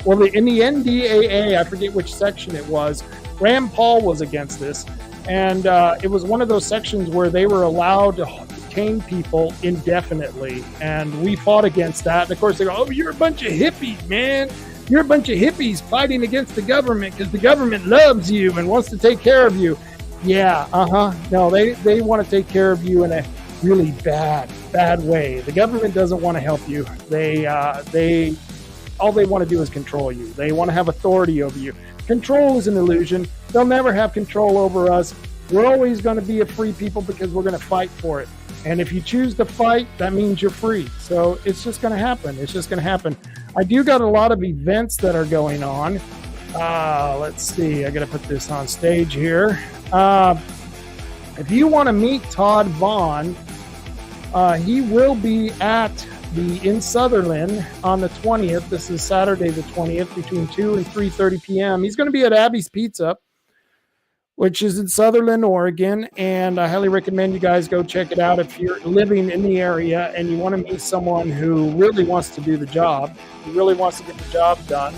C: Well, in the NDAA, I forget which section it was, Rand Paul was against this, and it was one of those sections where they were allowed to detain people indefinitely, and we fought against that. And of course, they go, oh, you're a bunch of hippies, man. You're a bunch of hippies fighting against the government because the government loves you and wants to take care of you. Yeah, no, they want to take care of you in really bad way. The government doesn't want to help you. They all they want to do is control you. They want to have authority over you. Control is an illusion. They'll never have control over us. We're always going to be a free people because we're going to fight for it. And if you choose to fight, that means you're free. So it's just going to happen. It's just going to happen. I do got a lot of events that are going on. Let's see. I got to put this on stage here. If you want to meet Todd Vaughn, he will be in Sutherland on the 20th. This is Saturday the 20th between 2 and 3:30 p.m. He's going to be at Abby's Pizza, which is in Sutherland, Oregon, and I highly recommend you guys go check it out if you're living in the area and you want to meet someone who really wants to do the job, who really wants to get the job done.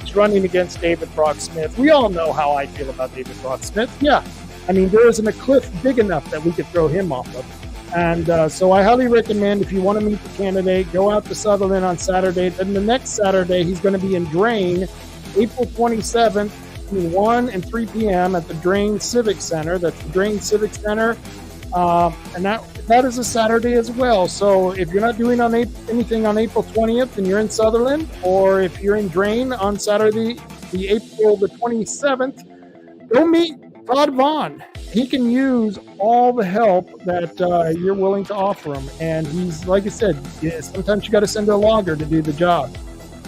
C: He's running against David Brock Smith. We all know how I feel about David Brock Smith. Yeah, I mean, there isn't a cliff big enough that we could throw him off of. And so I highly recommend, if you want to meet the candidate, go out to Sutherland on Saturday. Then the next Saturday, he's going to be in Drain, April 27th, between 1 and 3 p.m. at the Drain Civic Center. That's the Drain Civic Center. And that is a Saturday as well. So if you're not doing anything on April 20th and you're in Sutherland, or if you're in Drain on Saturday, April the 27th, go meet Todd Vaughn. He can use all the help that you're willing to offer him. And he's, like I said, sometimes you got to send a logger to do the job.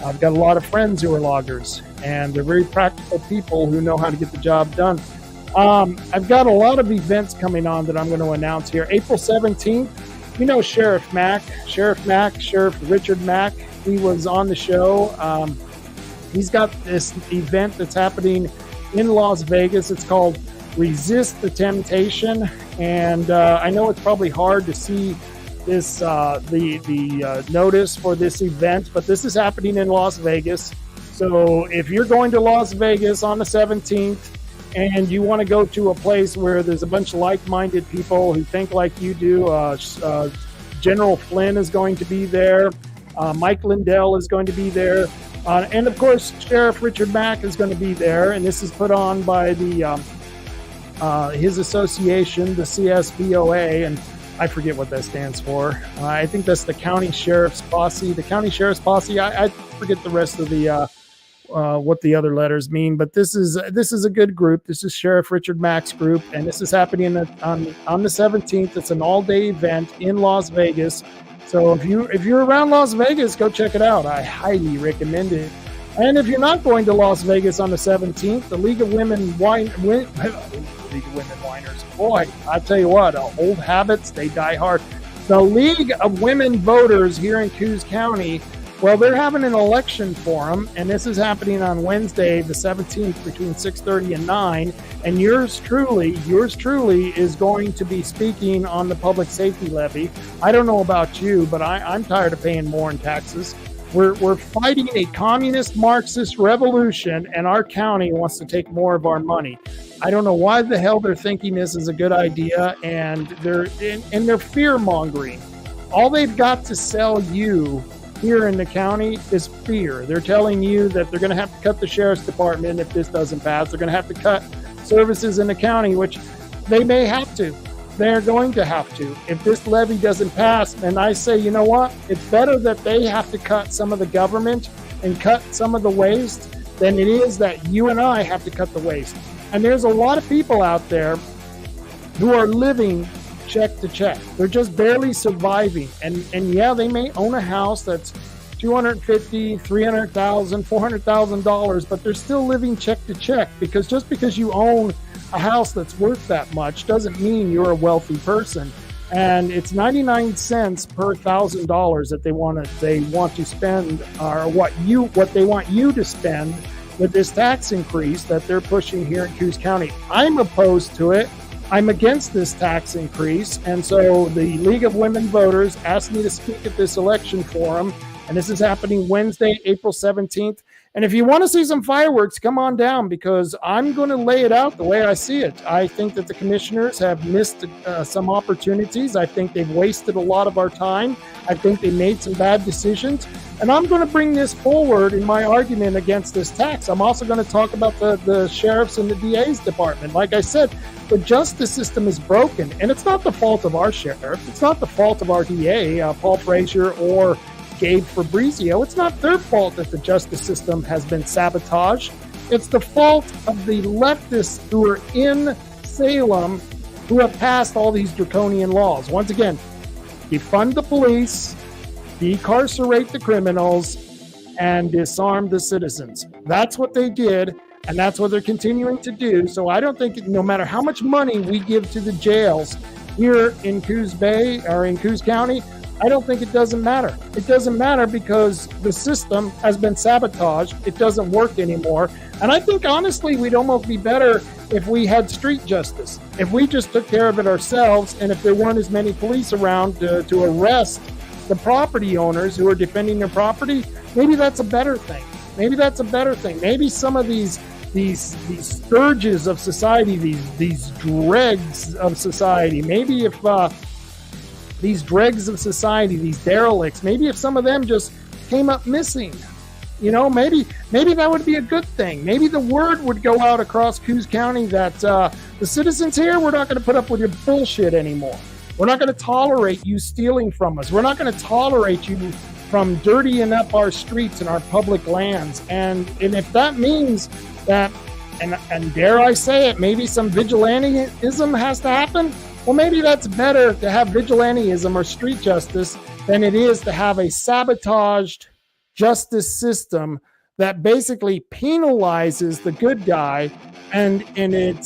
C: I've got a lot of friends who are loggers, and they're very practical people who know how to get the job done. I've got a lot of events coming on that I'm going to announce here. April 17th, you know Sheriff Richard Mack. He was on the show. He's got this event that's happening in Las Vegas. It's called Resist the Temptation, and I know it's probably hard to see this the notice for this event, but this is happening in Las Vegas. So if you're going to Las Vegas on the 17th and you want to go to a place where there's a bunch of like-minded people who think like you do, General Flynn is going to be there, Mike Lindell is going to be there, and of course Sheriff Richard Mack is going to be there, and this is put on by the his association, the CSBOA, and I forget what that stands for. I think that's the County Sheriff's Posse. The County Sheriff's Posse. I forget the rest of the what the other letters mean, but this is a good group. This is Sheriff Richard Mack's group, and this is happening on the 17th. It's an all-day event in Las Vegas. So if you're around Las Vegas, go check it out. I highly recommend it. And if you're not going to Las Vegas on the 17th, the League of Women Winers, boy, I tell you what, old habits, they die hard. The League of Women Voters here in Coos County, well, they're having an election for them, and this is happening on Wednesday, the 17th, between 6:30 and 9. And yours truly is going to be speaking on the public safety levy. I don't know about you, but I'm tired of paying more in taxes. We're fighting a communist Marxist revolution, and our county wants to take more of our money. I don't know why the hell they're thinking this is a good idea, and they're fear mongering. All they've got to sell you here in the county is fear. They're telling you that they're going to have to cut the sheriff's department if this doesn't pass. They're going to have to cut services in the county, which they may have to. They're going to have to if this levy doesn't pass. And I say, you know what? It's better that they have to cut some of the government and cut some of the waste than it is that you and I have to cut the waste. And there's a lot of people out there who are living check to check. They're just barely surviving. And yeah, they may own a house that's $250,000, $300,000, $400,000, but they're still living check to check, because just because you own a house that's worth that much doesn't mean you're a wealthy person. And it's 99 cents per $1,000 that they want to spend, or what they want you to spend with this tax increase that they're pushing here in Coos County. I'm opposed to it. I'm against this tax increase, and so the League of Women Voters asked me to speak at this election forum, and this is happening Wednesday, April 17th. And if you want to see some fireworks, come on down, because I'm going to lay it out the way I see it. I think that the commissioners have missed some opportunities. I think they've wasted a lot of our time. I think they made some bad decisions. And I'm going to bring this forward in my argument against this tax. I'm also going to talk about the sheriffs and the DA's department. Like I said, the justice system is broken. And it's not the fault of our sheriff. It's not the fault of our DA, Paul Frazier, or Gabe Fabrizio. It's not their fault that the justice system has been sabotaged. It's the fault of the leftists who are in Salem who have passed all these draconian laws. Once again, defund the police, decarcerate the criminals, and disarm the citizens. That's what they did, and that's what they're continuing to do. So I don't think, no matter how much money we give to the jails here in Coos Bay or in Coos County, I don't think it doesn't matter. It doesn't matter because the system has been sabotaged. It doesn't work anymore. And I think, honestly, we'd almost be better if we had street justice, if we just took care of it ourselves, and if there weren't as many police around to arrest the property owners who are defending their property. Maybe that's a better thing. Maybe that's a better thing. Maybe some of these scourges of society, these dregs of society, maybe if these dregs of society, these derelicts, maybe if some of them just came up missing, maybe that would be a good thing. Maybe the word would go out across Coos County that the citizens here, we're not going to put up with your bullshit anymore. We're not going to tolerate you stealing from us. We're not going to tolerate you from dirtying up our streets and our public lands. And if that means that, and dare I say it, maybe some vigilantism has to happen, well, maybe that's better to have vigilantism or street justice than it is to have a sabotaged justice system that basically penalizes the good guy and it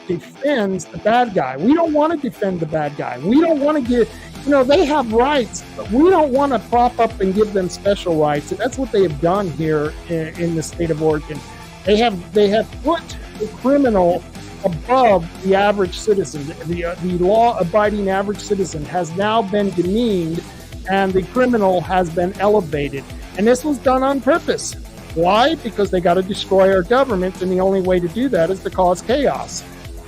C: defends the bad guy. We don't want to defend the bad guy. We don't want to they have rights, but we don't want to prop up and give them special rights. And that's what they have done here in the state of Oregon. They have put the criminal above the average citizen. The law-abiding average citizen has now been demeaned, and the criminal has been elevated. And this was done on purpose. Why? Because they got to destroy our government, and the only way to do that is to cause chaos.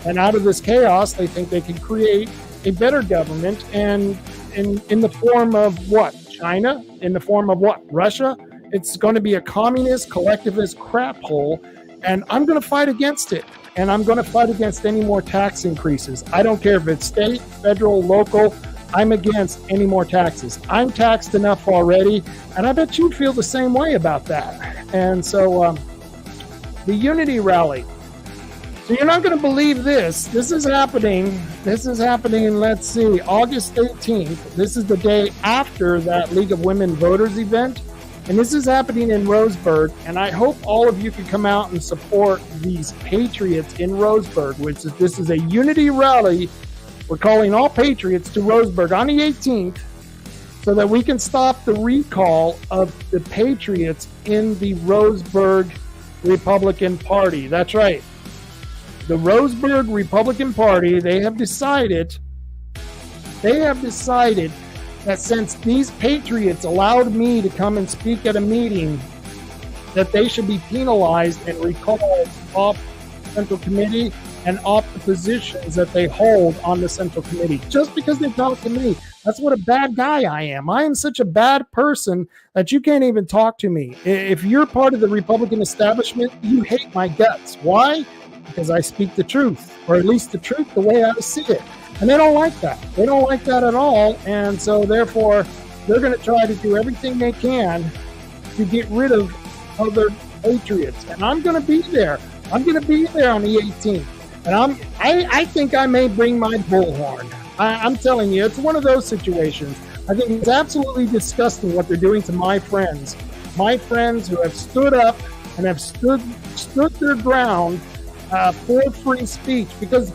C: And out of this chaos, they think they can create a better government, and in the form of what? China? In the form of what? Russia? It's going to be a communist, collectivist crap hole, and I'm going to fight against it. And I'm going to fight against any more tax increases. I don't care if it's state, federal, local. I'm against any more taxes. I'm taxed enough already, and I bet you feel the same way about that. And so the Unity Rally. So you're not going to believe this. This is happening, let's see, August 18th. This is the day after that League of Women Voters event. And this is happening in Roseburg, and I hope all of you can come out and support these patriots in Roseburg, this is a unity rally. We're calling all patriots to Roseburg on the 18th so that we can stop the recall of the patriots in the Roseburg Republican Party. That's right. The Roseburg Republican Party, they have decided that since these patriots allowed me to come and speak at a meeting, that they should be penalized and recalled off the Central Committee and off the positions that they hold on the Central Committee, just because they talked to me. That's what a bad guy I am. I am such a bad person that you can't even talk to me. If you're part of the Republican establishment, you hate my guts. Why? Because I speak the truth, or at least the truth the way I see it. And they don't like that. They don't like that at all. And so therefore, they're going to try to do everything they can to get rid of other patriots. And I'm going to be there. I'm going to be there on the 18th. And I think I may bring my bullhorn. I'm telling you, it's one of those situations. I think it's absolutely disgusting what they're doing to my friends who have stood up and have stood their ground for free speech, because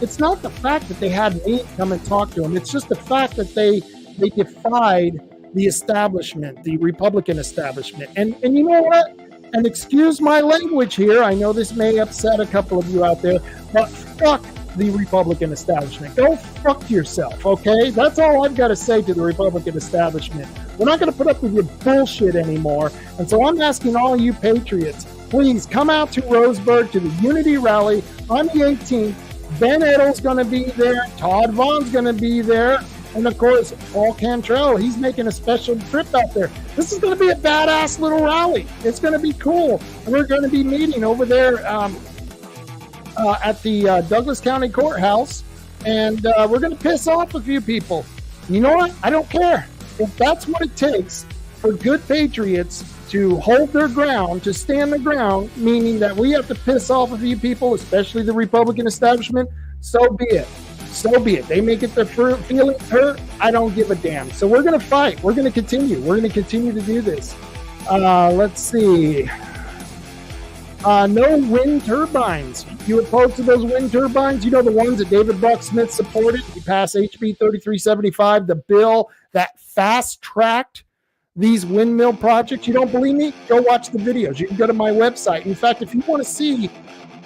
C: it's not the fact that they had me come and talk to them. It's just the fact that they defied the establishment, the Republican establishment. And you know what? And excuse my language here. I know this may upset a couple of you out there, but fuck the Republican establishment. Go fuck yourself, okay? That's all I've got to say to the Republican establishment. We're not going to put up with your bullshit anymore. And so I'm asking all you patriots, please come out to Roseburg to the Unity Rally on the 18th. Ben Edel's going to be there. Todd Vaughn's going to be there. And, of course, Paul Cantrell, he's making a special trip out there. This is going to be a badass little rally. It's going to be cool. And we're going to be meeting over there at the Douglas County Courthouse. And we're going to piss off a few people. You know what? I don't care. If that's what it takes for good patriots to hold their ground, to stand the ground, meaning that we have to piss off a few people, especially the Republican establishment, so be it. So be it. They may get their feelings hurt. I don't give a damn. So we're going to fight. We're going to continue. We're going to continue to do this. Let's see. No wind turbines. You opposed to those wind turbines? You know, the ones that David Buck-Smith supported? He passed HB 3375, the bill that fast-tracked these windmill projects. You don't believe me? Go watch the videos. You can go to my website. In fact, if you want to see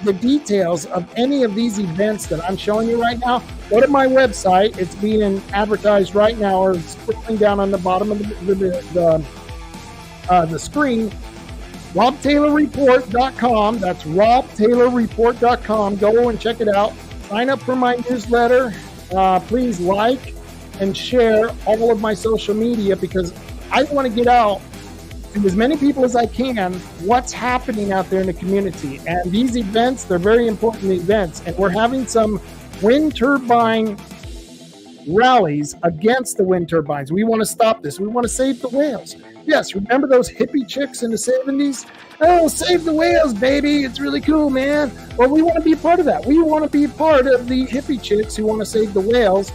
C: the details of any of these events that I'm showing you right now, go to my website. It's being advertised right now, or scrolling down on the bottom of the screen. RobTaylorReport.com. That's RobTaylorReport.com. Go and check it out. Sign up for my newsletter. Please like and share all of my social media, because I want to get out to as many people as I can what's happening out there in the community. And these events, they're very important events. And we're having some wind turbine rallies against the wind turbines. We want to stop this. We want to save the whales. Yes, remember those hippie chicks in the 70s? Oh, save the whales, baby. It's really cool, man. Well, we want to be part of that. We want to be part of the hippie chicks who want to save the whales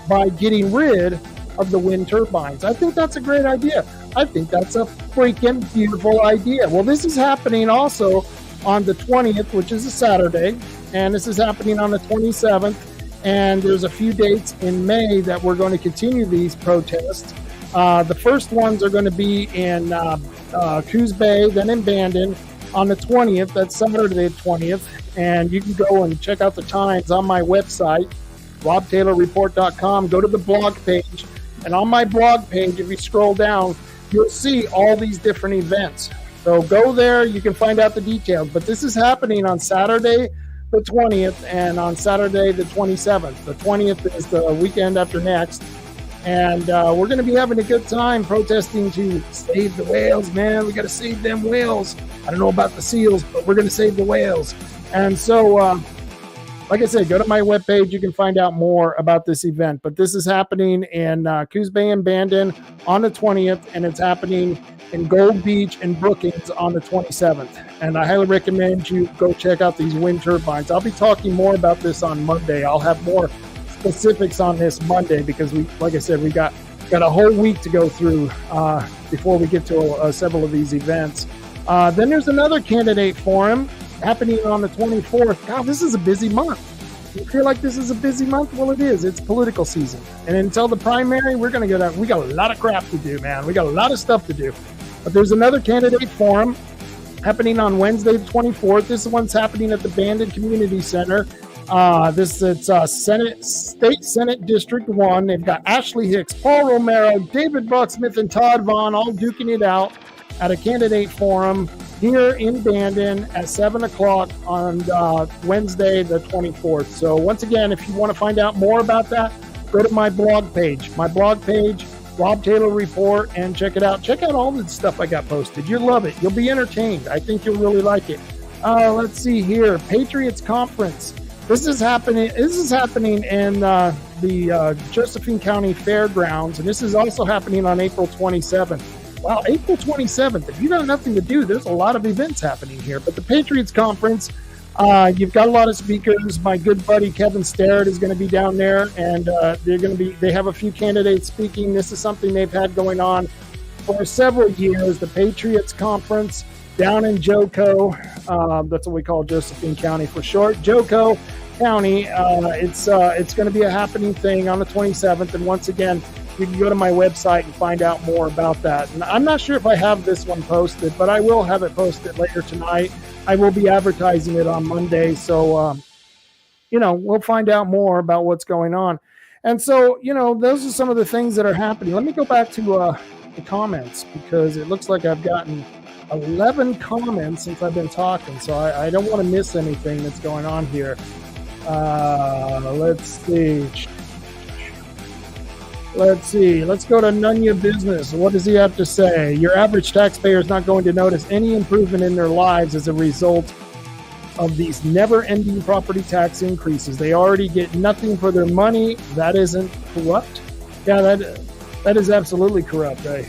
C: by getting rid of the wind turbines. I think that's a great idea. I think that's a freaking beautiful idea. Well, this is happening also on the 20th, which is a Saturday, and this is happening on the 27th, and there's a few dates in May that we're going to continue these protests. The first ones are going to be in Coos Bay, then in Bandon on the 20th. That's Saturday the 20th, and you can go and check out the times on my website, RobTaylorReport.com. Go to the blog page, and on my blog page, if you scroll down, you'll see all these different events. So go there, you can find out the details. But this is happening on Saturday the 20th and on Saturday the 27th. The 20th is the weekend after next. And we're going to be having a good time protesting to save the whales, man. We got to save them whales. I don't know about the seals, but we're going to save the whales. And so, like I said, go to my webpage. You can find out more about this event. But this is happening in Coos Bay and Bandon on the 20th, and it's happening in Gold Beach and Brookings on the 27th. And I highly recommend you go check out these wind turbines. I'll be talking more about this on Monday. I'll have more specifics on this Monday because like I said, we got a whole week to go through before we get to several of these events. Then there's another candidate forum happening on the 24th. God, this is a busy month. You feel like this is a busy month? Well, it is. It's political season. And until the primary, we got a lot of crap to do, man. We got a lot of stuff to do. But there's another candidate forum happening on Wednesday the 24th. This one's happening at the Bandon Community Center. State Senate District 1. They've got Ashley Hicks, Paul Romero, David Buck-Smith, and Todd Vaughn all duking it out at a candidate forum here in Bandon at 7 o'clock on Wednesday the 24th. So once again, if you want to find out more about that, go to my blog page. Rob Taylor Report, and check it out. Check out all the stuff I got posted. You'll love it. You'll be entertained. I think you'll really like it. Let's see here. Patriots Conference. This is happening in the Josephine County Fairgrounds, and this is also happening on April 27th. Wow, April 27th. If you got nothing to do, there's a lot of events happening here. But the Patriots Conference, you've got a lot of speakers. My good buddy Kevin Starrett is going to be down there, and they have a few candidates speaking. This is something they've had going on for several years. The Patriots Conference down in Joco, that's what we call Josephine County for short. Joco County. It's going to be a happening thing on the 27th, and once again, you can go to my website and find out more about that. And I'm not sure if I have this one posted, but I will have it posted later tonight. I will be advertising it on Monday, so we'll find out more about what's going on. And so, those are some of the things that are happening. Let me go back to the comments, because it looks like I've gotten 11 comments since I've been talking. So I don't want to miss anything that's going on here. Let's see. Let's go to Nunya Business. What does he have to say? Your average taxpayer is not going to notice any improvement in their lives as a result of these never-ending property tax increases. They already get nothing for their money. That isn't corrupt? Yeah, that is absolutely corrupt. I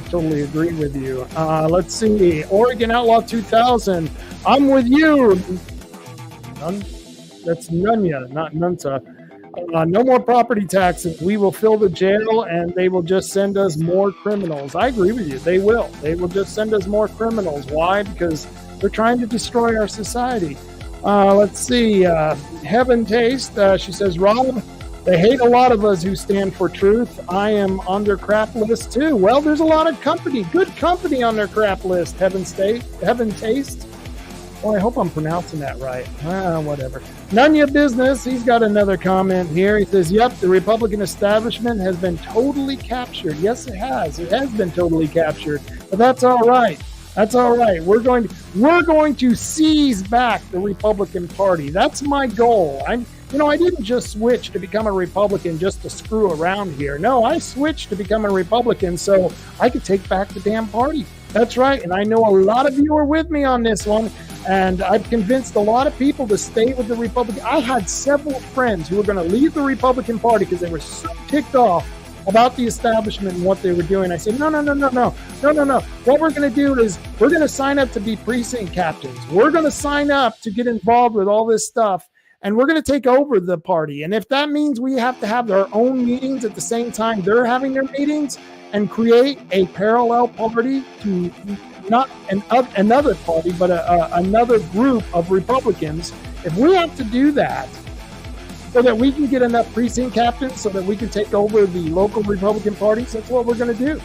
C: totally agree with you. Let's see. Oregon Outlaw 2000. I'm with you. That's Nunya, not Nunta. No more property taxes. We will fill the jail, and they will just send us more criminals. I agree with you. They will. They will just send us more criminals. Why? Because they're trying to destroy our society. Let's see. Heaven Taste. She says, Rob, they hate a lot of us who stand for truth. I am on their crap list too. Well, there's a lot of good company on their crap list. Heaven Taste. Well, I hope I'm pronouncing that right. Whatever. Nunya Business, he's got another comment here. He says, yep, the Republican establishment has been totally captured. Yes, it has. It has been totally captured. But that's all right. That's all right. We're going to seize back the Republican Party. That's my goal. I didn't just switch to become a Republican just to screw around here. No, I switched to become a Republican so I could take back the damn party. That's right. And I know a lot of you are with me on this one. And I've convinced a lot of people to stay with the Republican. I had several friends who were going to leave the Republican Party because they were so ticked off about the establishment and what they were doing. I said, no. What we're going to do is we're going to sign up to be precinct captains. We're going to sign up to get involved with all this stuff, and we're going to take over the party. And if that means we have to have our own meetings at the same time they're having their meetings and create a parallel party to not another party, but another group of Republicans, if we have to do that so that we can get enough precinct captains so that we can take over the local Republican parties, that's what we're going to do.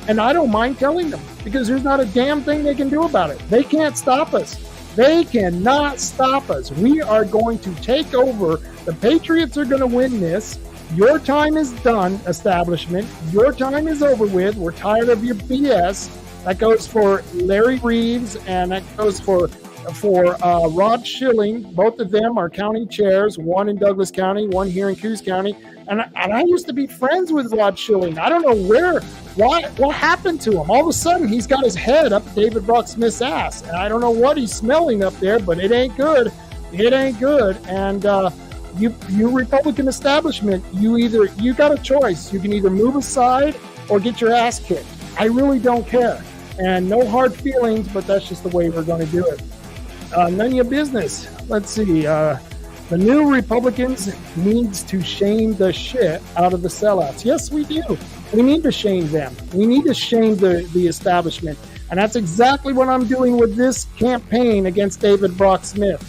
C: And I don't mind telling them, because there's not a damn thing they can do about it. They can't stop us. They cannot stop us. We are going to take over. The Patriots are going to win this. Your time is done, establishment. Your time is over with. We're tired of your BS. That goes for Larry Reeves, and that goes for Rod Schilling. Both of them are county chairs, one in Douglas County, one here in Coos County. And I used to be friends with Rod Schilling. I don't know what happened to him. All of a sudden, he's got his head up David Brock Smith's ass. And I don't know what he's smelling up there, but it ain't good. It ain't good. And you Republican establishment, you got a choice. You can either move aside or get your ass kicked. I really don't care. And no hard feelings, but that's just the way we're going to do it. Nunya Business. Let's see. The new Republicans needs to shame the shit out of the sellouts. Yes, we do. We need to shame them. We need to shame the establishment. And that's exactly what I'm doing with this campaign against David Brock Smith.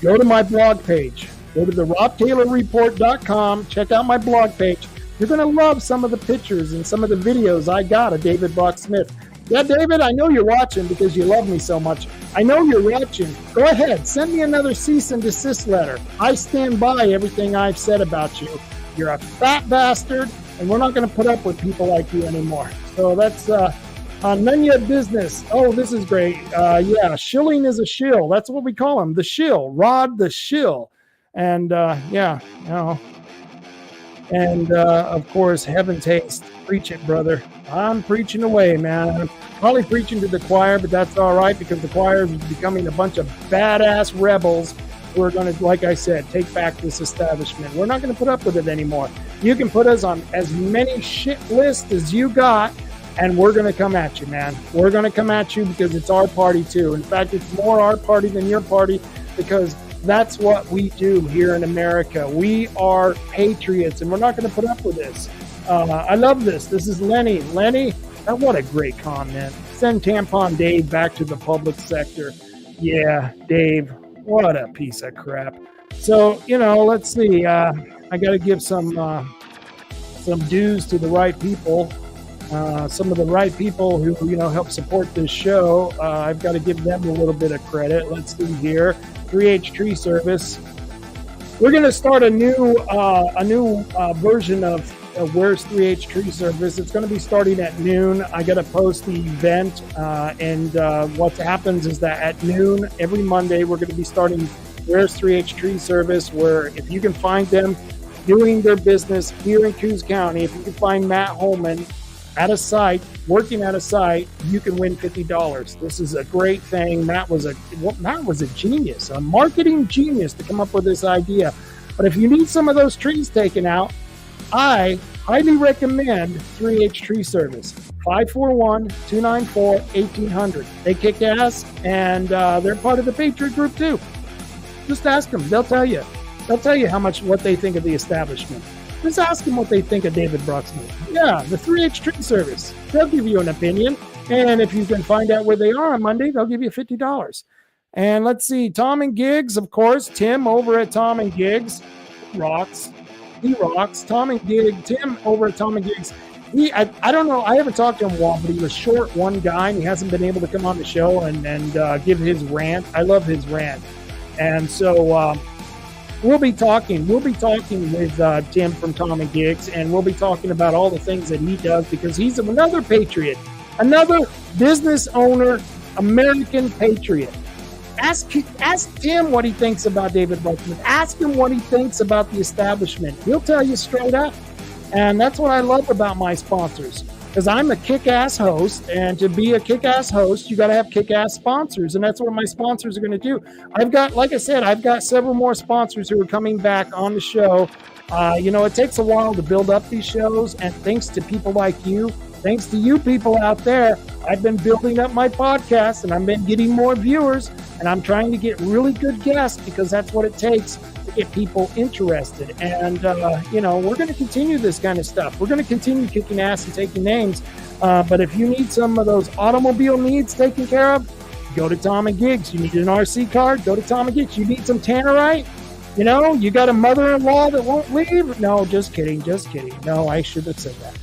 C: Go to my blog page. Go to the robtaylorreport.com. Check out my blog page. You're going to love some of the pictures and some of the videos I got of David Brock Smith. Yeah, David, I know you're watching because you love me so much. I know you're watching. Go ahead. Send me another cease and desist letter. I stand by everything I've said about you. You're a fat bastard, and we're not going to put up with people like you anymore. So that's Nunya Business. Oh, this is great. Yeah, Schilling is a shill. That's what we call him, the shill. Rod the shill. And, And, of course, Heaven Taste. Preach it, brother. I'm preaching away, man. I'm probably preaching to the choir, but that's all right because the choir is becoming a bunch of badass rebels who are going to, like I said, take back this establishment. We're not going to put up with it anymore. You can put us on as many shit lists as you got, and we're going to come at you, man. We're going to come at you because it's our party, too. In fact, it's more our party than your party because that's what we do here in America. We are patriots, and we're not going to put up with this. I love this. This is Lenny. Lenny, what a great comment. Send Tampon Dave back to the public sector. Yeah, Dave, what a piece of crap. So, let's see. I got to give some dues to the right people. Some of the right people who, help support this show. I've got to give them a little bit of credit. Let's see here. 3H Tree Service. we're going to start a new version of Where's 3H Tree Service. It's going to be starting at noon. I got to post the event, and what happens is that at noon every Monday we're going to be starting Where's 3H Tree Service, where if you can find them doing their business here in Coos County, if you can find Matt Holman at a site, working at a site, you can win $50. This is a great thing. Matt was a genius, a marketing genius to come up with this idea. But if you need some of those trees taken out, I highly recommend 3H Tree Service, 541-294-1800. They kick ass, and they're part of the Patriot Group too. Just ask them. They'll tell you. They'll tell you what they think of the establishment. Just ask them what they think of David Bruxman. Yeah, the 3H Tree Service. They'll give you an opinion. And if you can find out where they are on Monday, they'll give you $50. And let's see, Tom and Gigs, of course. Tim over at Tom and Gigs rocks. He rocks. Tim over at Tom and Gigs. I don't know. I haven't talked to him long, but he was short one guy, and he hasn't been able to come on the show and give his rant. I love his rant. And so we'll be talking with Tim from Tom and Gigs, and we'll be talking about all the things that he does, because he's another patriot, another business owner, American patriot. Ask Tim what he thinks about David Bruxman. Ask him what he thinks about the establishment. He'll tell you straight up. And that's what I love about my sponsors, because I'm a kick-ass host, and to be a kick-ass host, you got to have kick-ass sponsors, and that's what my sponsors are going to do. I've got several more sponsors who are coming back on the show. It takes a while to build up these shows, and thanks to people like you, thanks to you people out there, I've been building up my podcast, and I've been getting more viewers, and I'm trying to get really good guests, because that's what it takes to get people interested. And, we're going to continue this kind of stuff. We're going to continue kicking ass and taking names. But if you need some of those automobile needs taken care of, go to Tom and Gigs. You need an RC card, go to Tom and Gigs. You need some tannerite? You got a mother-in-law that won't leave? No, just kidding. No, I should have said that.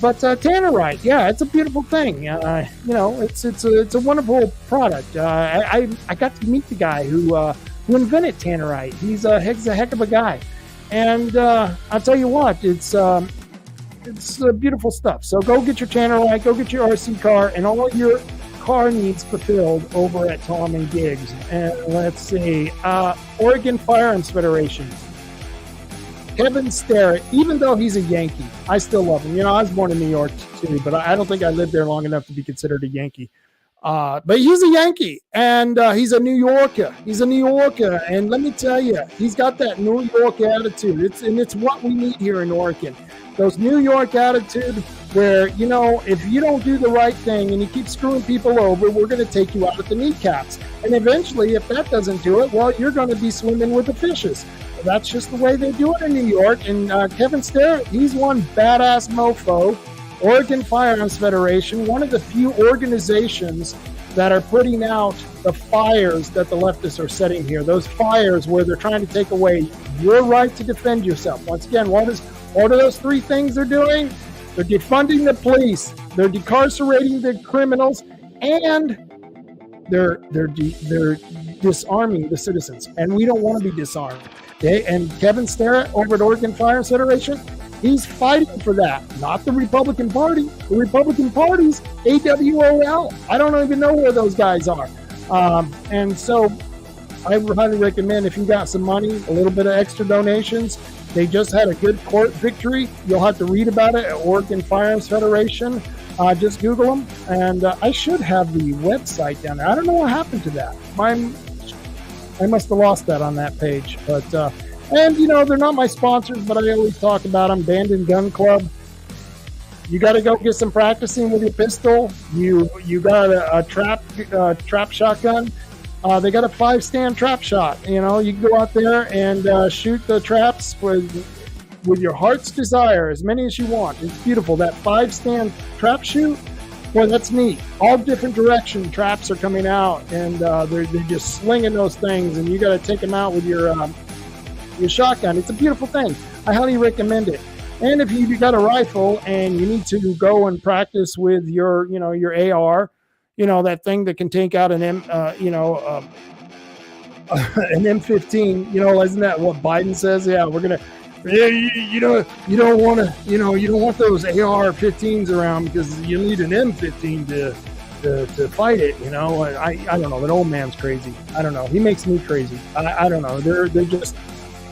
C: But tannerite, yeah, it's a beautiful thing. It's a wonderful product. I got to meet the guy who invented tannerite. He's a heck of a guy. And I'll tell you what, it's beautiful stuff. So go get your tannerite, go get your RC car, and all your car needs fulfilled over at Tom and Gigs. And let's see, Oregon Firearms Federation. Kevin Starrett, even though he's a Yankee, I still love him. I was born in New York too, but I don't think I lived there long enough to be considered a Yankee. But he's a Yankee, and he's a New Yorker. And let me tell you, he's got that New York attitude. It's what we need here in Oregon. Those New York attitude where, if you don't do the right thing and you keep screwing people over, we're going to take you out at the kneecaps. And eventually, if that doesn't do it, well, you're going to be swimming with the fishes. That's just the way they do it in New York. And Kevin Starrett, he's one badass mofo. Oregon Firearms Federation, one of the few organizations that are putting out the fires that the leftists are setting here. Those fires where they're trying to take away your right to defend yourself. Once again, what are those three things they're doing? They're defunding the police, they're decarcerating the criminals, and they're disarming the citizens. And we don't want to be disarmed. Okay? And Kevin Starrett over at Oregon Firearms Federation, he's fighting for that, not the Republican Party. The Republican Party's AWOL. I don't even know where those guys are. And so I highly recommend, if you got some money, a little bit of extra donations. They just had a good court victory. You'll have to read about it at Oregon Firearms Federation. Just Google them. And I should have the website down there. I don't know what happened to that. I must have lost that on that page. But they're not my sponsors, but I always talk about them. Band and Gun Club. You got to go get some practicing with your pistol. You got a trap shotgun. They got a 5-stand trap shot. You can go out there and shoot the traps with your heart's desire, as many as you want. It's beautiful. That 5-stand trap shoot, boy, that's neat. All different direction traps are coming out, and they're just slinging those things, and you got to take them out with your shotgun. It's a beautiful thing. I highly recommend it. And if you got a rifle and you need to go and practice with your AR, that thing that can take out a an M15, isn't that what Biden says? Yeah, we're going to, you don't want to, you don't want those AR-15s around because you need an M15 to fight it. I don't know. That old man's crazy. I don't know. He makes me crazy. I don't know. They're just,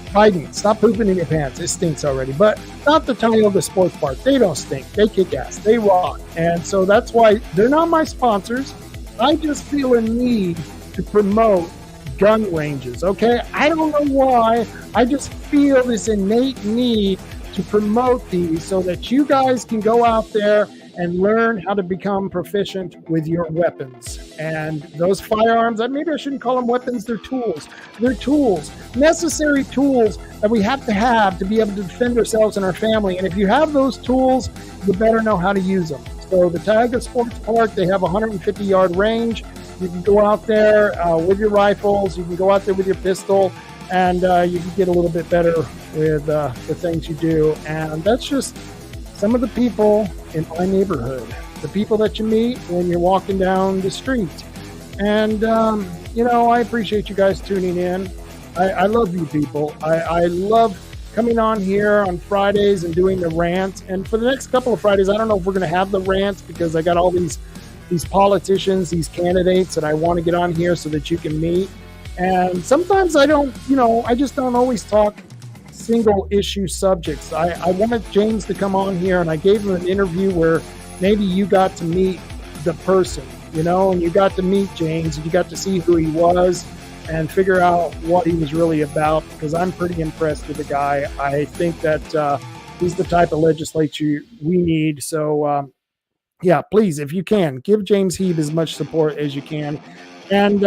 C: Biden, stop pooping in your pants. It stinks already. But not the Toyota Sports Park. They don't stink. They kick ass. They rock. And so that's why they're not my sponsors. I just feel a need to promote gun ranges, okay? I don't know why. I just feel this innate need to promote these so that you guys can go out there and learn how to become proficient with your weapons. And those firearms, maybe I shouldn't call them weapons, they're tools. They're tools, necessary tools that we have to be able to defend ourselves and our family. And if you have those tools, you better know how to use them. So the Tiger Sports Park, they have a 150-yard range. You can go out there with your rifles. You can go out there with your pistol, and you can get a little bit better with the things you do. And that's just some of the people in my neighborhood, the people that you meet when you're walking down the street. And, I appreciate you guys tuning in. I love you people. I love coming on here on Fridays and doing the rants. And for the next couple of Fridays, I don't know if we're going to have the rants because I got all these politicians, these candidates that I want to get on here so that you can meet. And sometimes I don't, I just don't always talk single issue subjects. I wanted James to come on here, and I gave him an interview where maybe you got to meet the person, and you got to meet James, and you got to see who he was and figure out what he was really about, because I'm pretty impressed with the guy. I think that he's the type of legislature we need. So, yeah, please, if you can, give James Hieb as much support as you can. And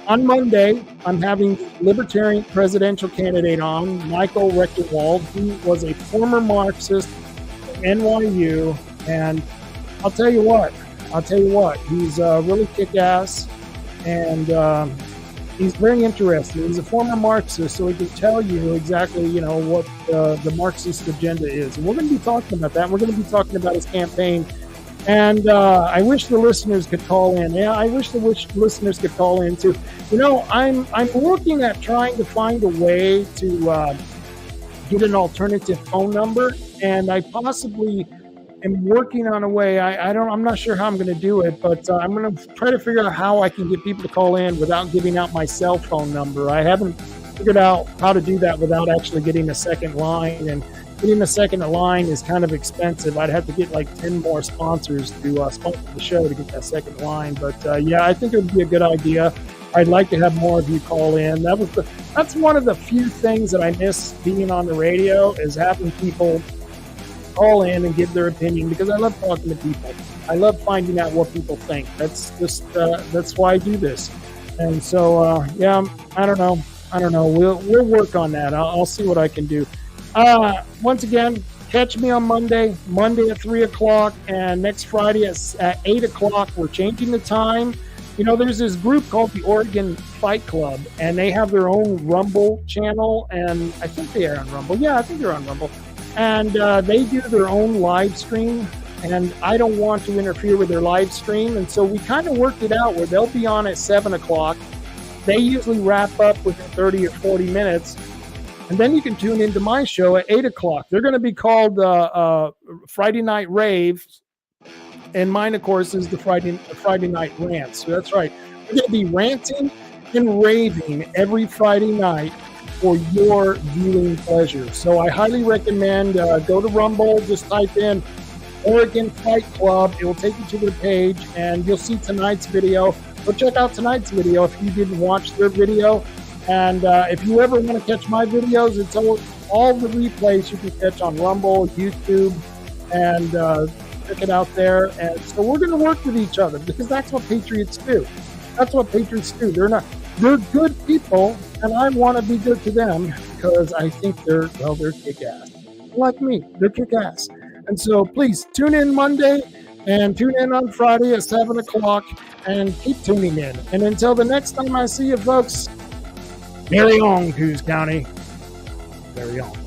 C: on Monday, I'm having Libertarian presidential candidate on, Michael Rectorwald. He was a former Marxist from NYU, and I'll tell you what, he's really kick-ass, and he's very interesting. He's a former Marxist, so he can tell you exactly, what the Marxist agenda is. And we're going to be talking about that. We're going to be talking about his campaign. And I wish the listeners could call in. Yeah, I wish the listeners could call in too. I'm looking at trying to find a way to get an alternative phone number, and I possibly am working on a way. I'm not sure how I'm going to do it, but I'm going to try to figure out how I can get people to call in without giving out my cell phone number. I haven't figured out how to do that without actually getting a second line, and getting a second line is kind of expensive. I'd have to get like 10 more sponsors to sponsor the show to get that second line. But yeah, I think it would be a good idea. I'd like to have more of you call in. That's one of the few things that I miss being on the radio, is having people call in and give their opinion, because I love talking to people. I love finding out what people think. That's just that's why I do this. And so yeah, I don't know. We'll work on that. I'll see what I can do. Once again, catch me on Monday at 3:00, and next Friday at 8:00. We're changing the time. There's this group called the Oregon Fight Club, and they have their own Rumble channel, and I think they are on Rumble. Yeah, I think they're on Rumble. And they do their own live stream, and I don't want to interfere with their live stream. And so we kind of worked it out where they'll be on at 7:00. They usually wrap up within 30 or 40 minutes. And then you can tune into my show at 8:00. They're going to be called Friday Night Rave. And mine, of course, is the Friday Night Rants. So that's right. We're going to be ranting and raving every Friday night for your viewing pleasure. So I highly recommend go to Rumble, just type in Oregon Fight Club. It will take you to their page, and you'll see tonight's video. Go check out tonight's video if you didn't watch their video. And if you ever want to catch my videos, it's all the replays you can catch on Rumble, YouTube, and check it out there. And so we're going to work with each other, because that's what patriots do. They're good people, and I want to be good to them, because I think they're kick-ass. Like me, they're kick-ass. And so please tune in Monday and tune in on Friday at 7:00, and keep tuning in. And until the next time I see you, folks, carry on, Coos County. Carry on.